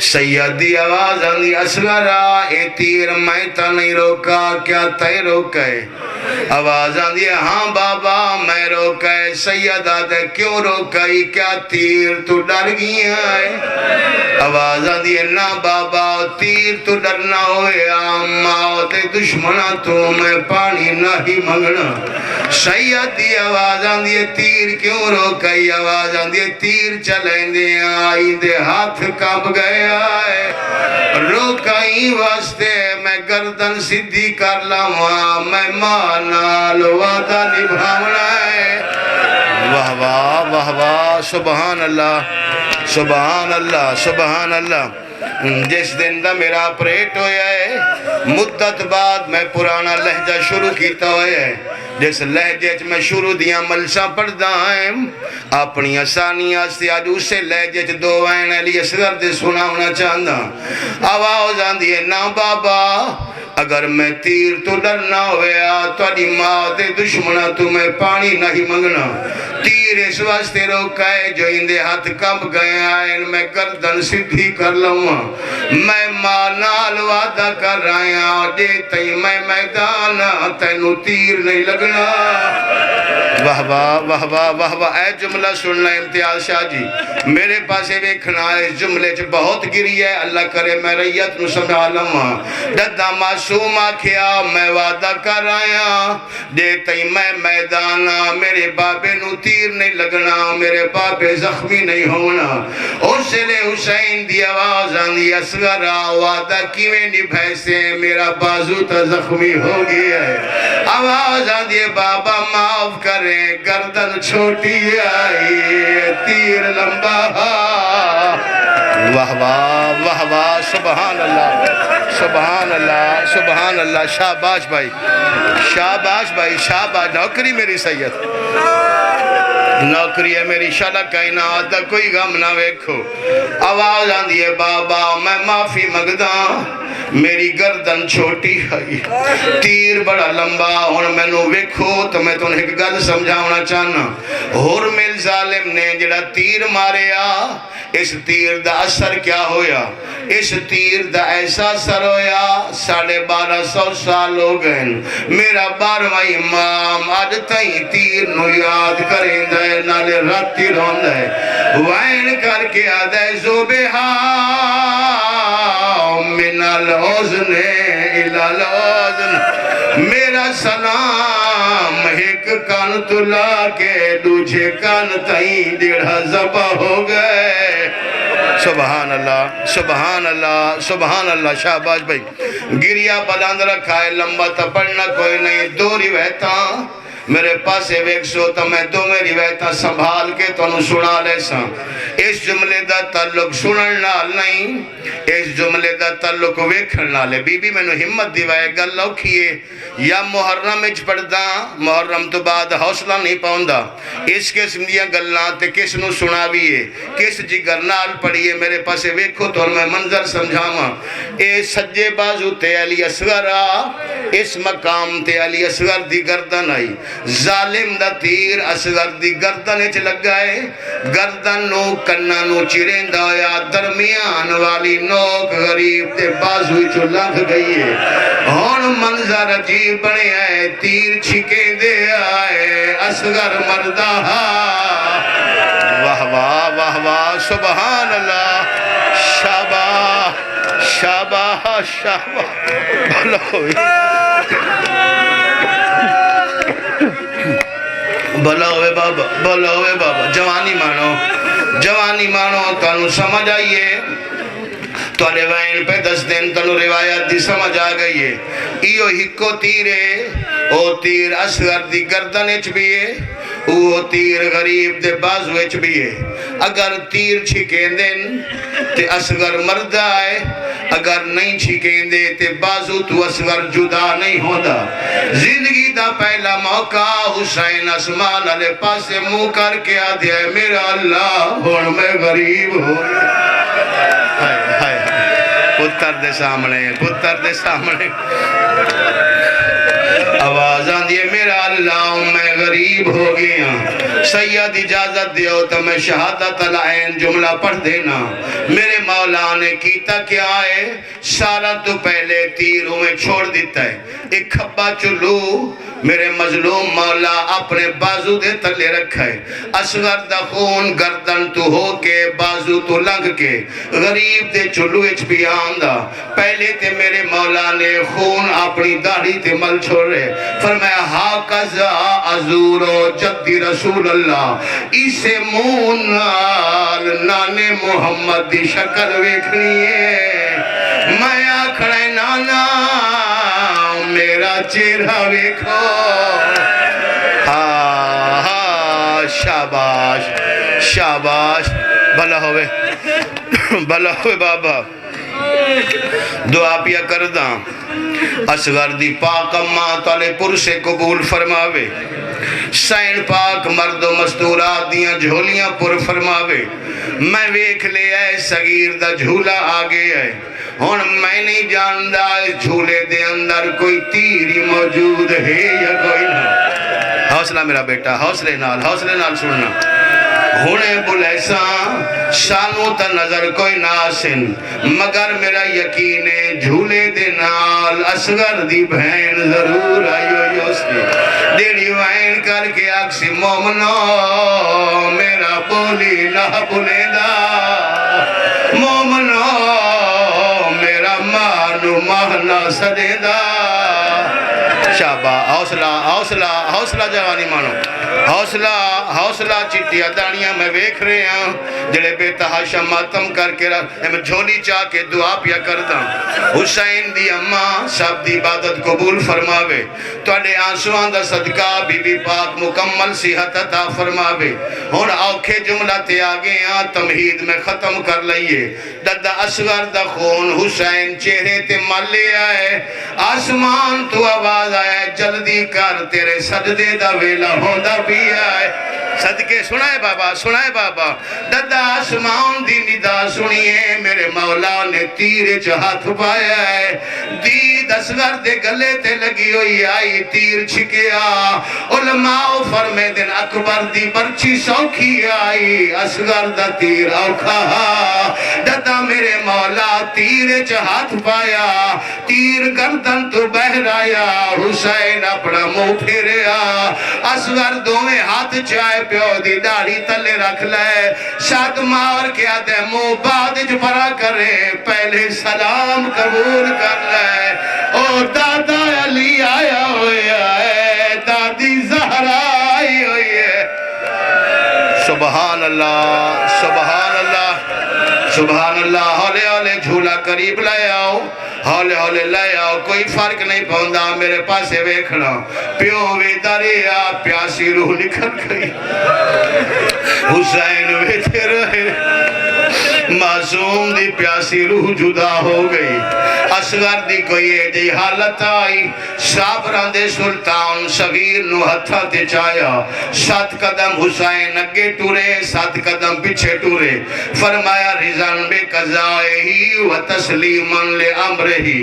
سیدی آواز آندھی اصغرہ اے تیر میں تا نہیں روکا کیا تے روکے آواز آندھی ہاں بابا میں روکے سیدہ دے کیوں روکائی کیا تیر تو ڈر گیا ہے آواز آندھی نا بابا تیر تو ڈرنا ہوئے موت دشمنہ تو میں پانی نہیں منگنا سیدی آواز آندھی تیر کیوں روکائی آواز آندھی تیر چلیں دے آئی دے ہاتھ کب گیا ہے روکائی واسطے میں گردن سدھی کر لاؤں میں مانال وعدہ نبھاونا ہے واہ واہ واہ واہ سبحان اللہ سبحان اللہ سبحان اللہ جس دن دا میرا آپریٹ ہویا ہے مدت بعد میں پرانا لہجہ شروع کیتا ہویا ہے جس لہجے میں شروع دیاں ملساں پڑھدا ہیں اپنی آسانیاں سے آج اسے لہجے دو وین علی اصغر دے سناونا چاہندا آواز آندی ہے نا بابا اگر میں تیر تو ڈرنا ہویا تواڈی ماں دے دشمنا تمہیں پانی نہیں منگنا تیر اس واسطے روکائے جو اندے ہاتھ کب گئے آئے میں گردن سدھی کر لوں میں ماں نال وعدہ کر رہا ہوں جے تئی میں میدان تینو تیر نہیں لگنا واہ واہ واہ واہ واہ واہ اے جملہ سننا امتیاز شاہ جی میرے پاسے ویکھنا اس جملے چ بہت گری ہے اللہ کرے میں ریت نو سنبھالوں ددا معصوم آکھیا میں وعدہ کر رہا جے تئی میں میدان میرے بابے نو تیر نہیں لگنا میرے بابے زخمی نہیں ہونا اس لئے حسین دی آواز آندی اصغر وعدہ کیویں نبھائے سے میرا بازو تا زخمی ہو گیا ہے آواز آندی بابا معاف کریں گردن چھوٹی آئی تیر لمبا واہ واہ واہ واہ سبحان اللہ سبحان اللہ سبحان اللہ شاباش بھائی شاباش بھائی شاباش نوکری میری سید نوکری ہے میری شالا کائنات دا کوئی غم نہ ویکھو آواز آندی ہے بابا میں معافی مگدا میری گردن چھوٹی ہے تیر بڑا لمبا ہن مینوں ویکھو تو میں تانوں ایک گل سمجھاونا چاہنا ہرمل ظالم نے جڑا تیر ماریا اس تیر دا اثر کیا ہویا اس تیر دا ایسا اثر ہویا 1250 سال ہو گئے میرا 12واں امام آج تائیں تیر نو یاد کریں دے نالے راتی رون دے وائن کر کے آدھے زوبہا من العوزن الى العوزن میرا سلام ایک کان تلا کے دوجھے کان تائیں ڈیڑھا زبا ہو گئے سبحان اللہ سبحان اللہ سبحان اللہ شہباز بھائی گریا بلند رکھا ہے لمبا تا پڑھنا کوئی نہیں دو روایتاں میرے پاسے ویک سو تو میں دو میں روایتاں سنبھال کے تو انہوں سنا لے ساں اس جملے دا تعلق سنن نال نہیں اس جملے دا تعلق ویکھن نال ہے بی بی میں نے ہمت دیوائے گل لوکھیے یا محرم اچ پڑھدا محرم تو بعد حوصلہ نہیں پاؤندا اس قسم دیا گلاں تے کس نو سناویے کس جگر نال پڑھیے میرے پاسے ویکھو تو میں منظر سمجھاواں اے سجے بازو تے علی اصغر اس مقام تے علی اصغر دی گردن آئی ظالم دا تیر اصغر دی گردن اچ لگائے گردن نو کنہ نو چرین دایا درمیان والی نوک غریب دے بازو چو لنگ گئی ہے ہون منظر عجیب بنے آئے تیر چھکے دے آئے اصغر مردہ واہ واہ واہ واہ سبحان اللہ شاباہ شاباہ شاباہ بھلا ہوئی بھلا ہوئے بابا جوانی مانو تانو سمجھ آئیے تو روائن پہ 10 دن تانو روایت دی سمجھ آ گئی ہے ایو ہکو تیرے او تیر اصغر دی گردن اچ بھی ہے وہ تیر غریب دے بازو اچ بھی ہے اگر تیر چھکیں دن تے اصغر مردہ آئے اگر نہیں چھکیں دے تے بازو تو اصغر جدا نہیں ہوتا زندگی دا پہلا موقع حسین اسمان علیہ پاسے منہ کر کے آدھے ہے میرا اللہ ہون میں غریب ہو پتر دے سامنے آواز آندھی ہے میرا اللہ میں غریب ہو گیا سید اجازت دیو تو میں شہادت العین جملہ پڑھ دینا میرے مولا نے کیتا کیا ہے سارا تو پہلے تیروں میں چھوڑ دیتا ہے ایک کھپا چلو میرے مظلوم مولا اپنے بازو دے تلے رکھا ہے اصغر دا خون گردن تو ہو کے بازو تو لنگ کے غریب دے چلو اچ بھی آندہ پہلے تے میرے مولا نے خون اپنی داڑھی تے مل چھوڑ رہے فرمایا ہاکزا ازورو جدی رسول اللہ اسے مونال نانے محمد دی شکل ویکھنی ہے میں آکھڑے نانا میرا چہرہ ویکھو شاباش بھلا ہوئے بابا دعا پیا کردہ اصغر دی پاک اماں تالے پر سے قبول فرماوے، سین پاک مرد و مستورات دیاں جھولیاں پر فرماوے۔ میں ویکھ لے آئے صغیر دا جھولا آگے آئے، ہون میں نہیں جاندہ اس جھولے دے اندر کوئی تیری موجود ہے یا کوئی نہ۔ حوصلہ میرا بیٹا، حوصلے نال سننا۔ ہونے بلیساں سانو تا نظر کوئی ناسن، مگر میرا یقین ہے جھولے دے نال اصغر دی بہن ضرور آئیو سے دیڑی وائن کر کے اکسی مومنو میرا بولی نہ بھولے دا، مومنو میرا مانو مہنا سدے دا۔ شابہ حوصلہ جوانی مانو، حوصلہ چٹیا دانیاں میں ویکھ رہے ہیں جڑے بے تحاشا ماتم کر کے جھولی چاہ کے دعا پیا کردہ۔ حسین دی اماں سب دی عبادت قبول فرماوے، توڑے آنسوان دا صدقہ بی بی پاک مکمل صحت عطا فرماوے۔ ہون اوکھے جملہ تے آگے آن تمہید میں ختم کر لئیے۔ دادا اصغر دا خون حسین چہرے تے ملے آئے، آسمان تو آواز آئے جلدی کر تیرے سجدے دا ویلا ہوندہ بھی آئے۔ صدقے سنائے بابا دادا آسمان دی ندا سنیے، میرے مولا نے تیر ہاتھ پایا ہے، دید اصغر دے گلے تے لگی ہوئی آئی تیر چھکیا، علماء فرمے دن اکبر دی برچی سوکھی آئی، اصغر دا تیر اوکھا دادا میرے مولا تیر ہاتھ پایا، تیر گردن تو بہر آیا، حسین اپنا منہ پھیریا، اصغر دوویں ہاتھ چائے پیو دی داڑھی تلے رکھ لے، شاد مار کیا دے منہ بعد جبرا کرے، پہلے سلام قبول کر لے۔ او دادا علی آیا ہوئے ہے، دادی زہرا آئی ہوئی ہے۔ سبحان اللہ سبحان اللہ سبحان اللہ۔ ہولے ہولے جھولا قریب لے آؤ، ہولے ہولے لے آؤ، کوئی فرق نہیں پہندا میرے پاسے ویکھنا، پیو وے دریا پیاسی روح نکل گئی، حسین ویتے رہے، معصوم دی پیاسی روح جدا ہو گئی، اصغر دی کوئی ایجی حالت آئی، صابران دے سلطان صغیر نو ہتھا تے چایا، 7 قدم حسین اگے ٹورے 7 قدم پیچھے ٹورے، فرمایا رضان بے قضائے ہی و تسلیمن لے امر ہی،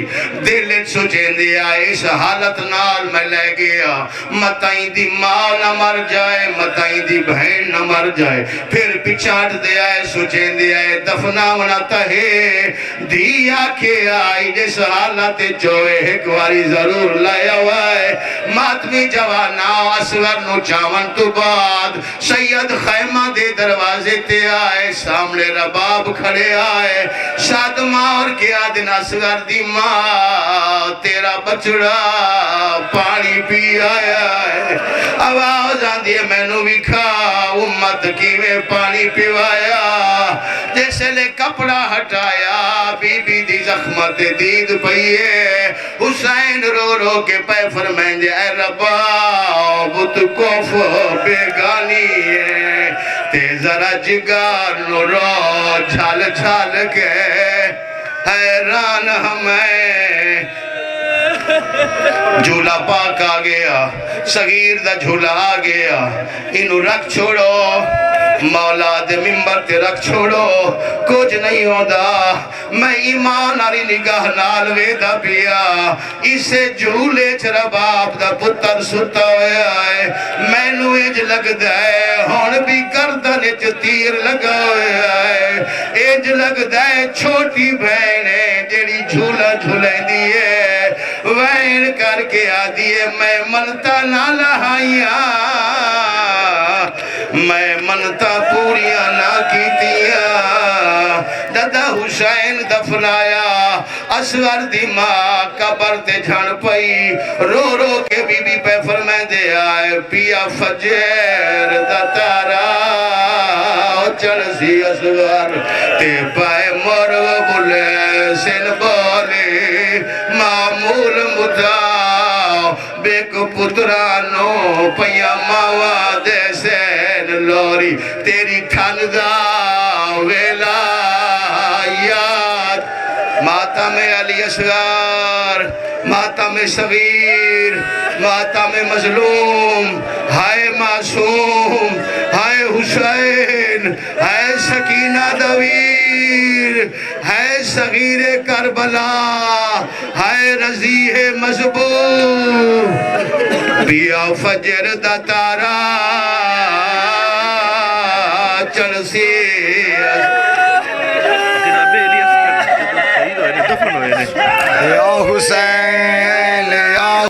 دلت سوچیں دیا اس حالت نال میں لے گیا، متائیں دی ماں نہ مر جائے متائیں دی بہن نہ مر جائے، پھر پچھاٹ دیا ہے سوچیں دیا ہے دفنا مناتا ہے، دیا کے آئی جس حالت چوئے ایک واری ضرور لائے ہوئے، ماتمی جوانا اصغر نو چاون تو بعد سید خیمہ دے دروازے تے آئے، سامنے رباب کھڑے آئے، شاد مار کے آدن اصغر دی ماں تیرا بچڑا پانی پی آیا ہے، آواز آن دیئے میں نو بھی کھا امت کی میں پانی پیوایا، جیسے لے کپڑا ہٹایا بی بی دی زخمت دید پئیے، حسین رو رو کے پہ فرمائیں جے اے ربا بت کوف بیگانی ہے، تے ذرا جگار نو رو جھال جھال کے حیران ہمیں، جھولا پاک آ گیا، صغیر دا جھولا آ گیا، انہوں رکھ چھوڑو، مولا دے ممبر تے رکھ چھوڑو، کچھ نہیں ہوتا، میں ایمان آری نگاہ نال ویدہ پیا، اسے جھولے چرا باپ دا پتر ستا ہویا ہے، میں نو اج لگ دائے، ہون بھی گردن اچ تیر لگا ہویا ہے، اج لگ دائے چھوٹی بہنے جیڑی جھولا جھولے دیئے، وین کر کے آدھیے میں منتا نہ لہائیاں، میں منتا پوریاں نہ کیتیاں، دادا حسین دفنایا، اصغر دی ماں قبر تے جھن پئی، رو رو کے بی بی پہ فرمائیں دے آئے، پیا فجر دا تارا چڑسی اصغر تے پائے مرو بلے سن بولے معمول مداؤ بیک پترانو پیا ماوا دے سین لوری تیری تھن دا ویلا یاد علی اصغر، ماتم صغیر، ماتم مظلوم، ہائے معصوم، ہائے حسین، ہائے سکینہ دویر، ہائے صغیر کربلا، ہائے رضیح مذبوح، پیا فجر دا تارا چلسی یا حسین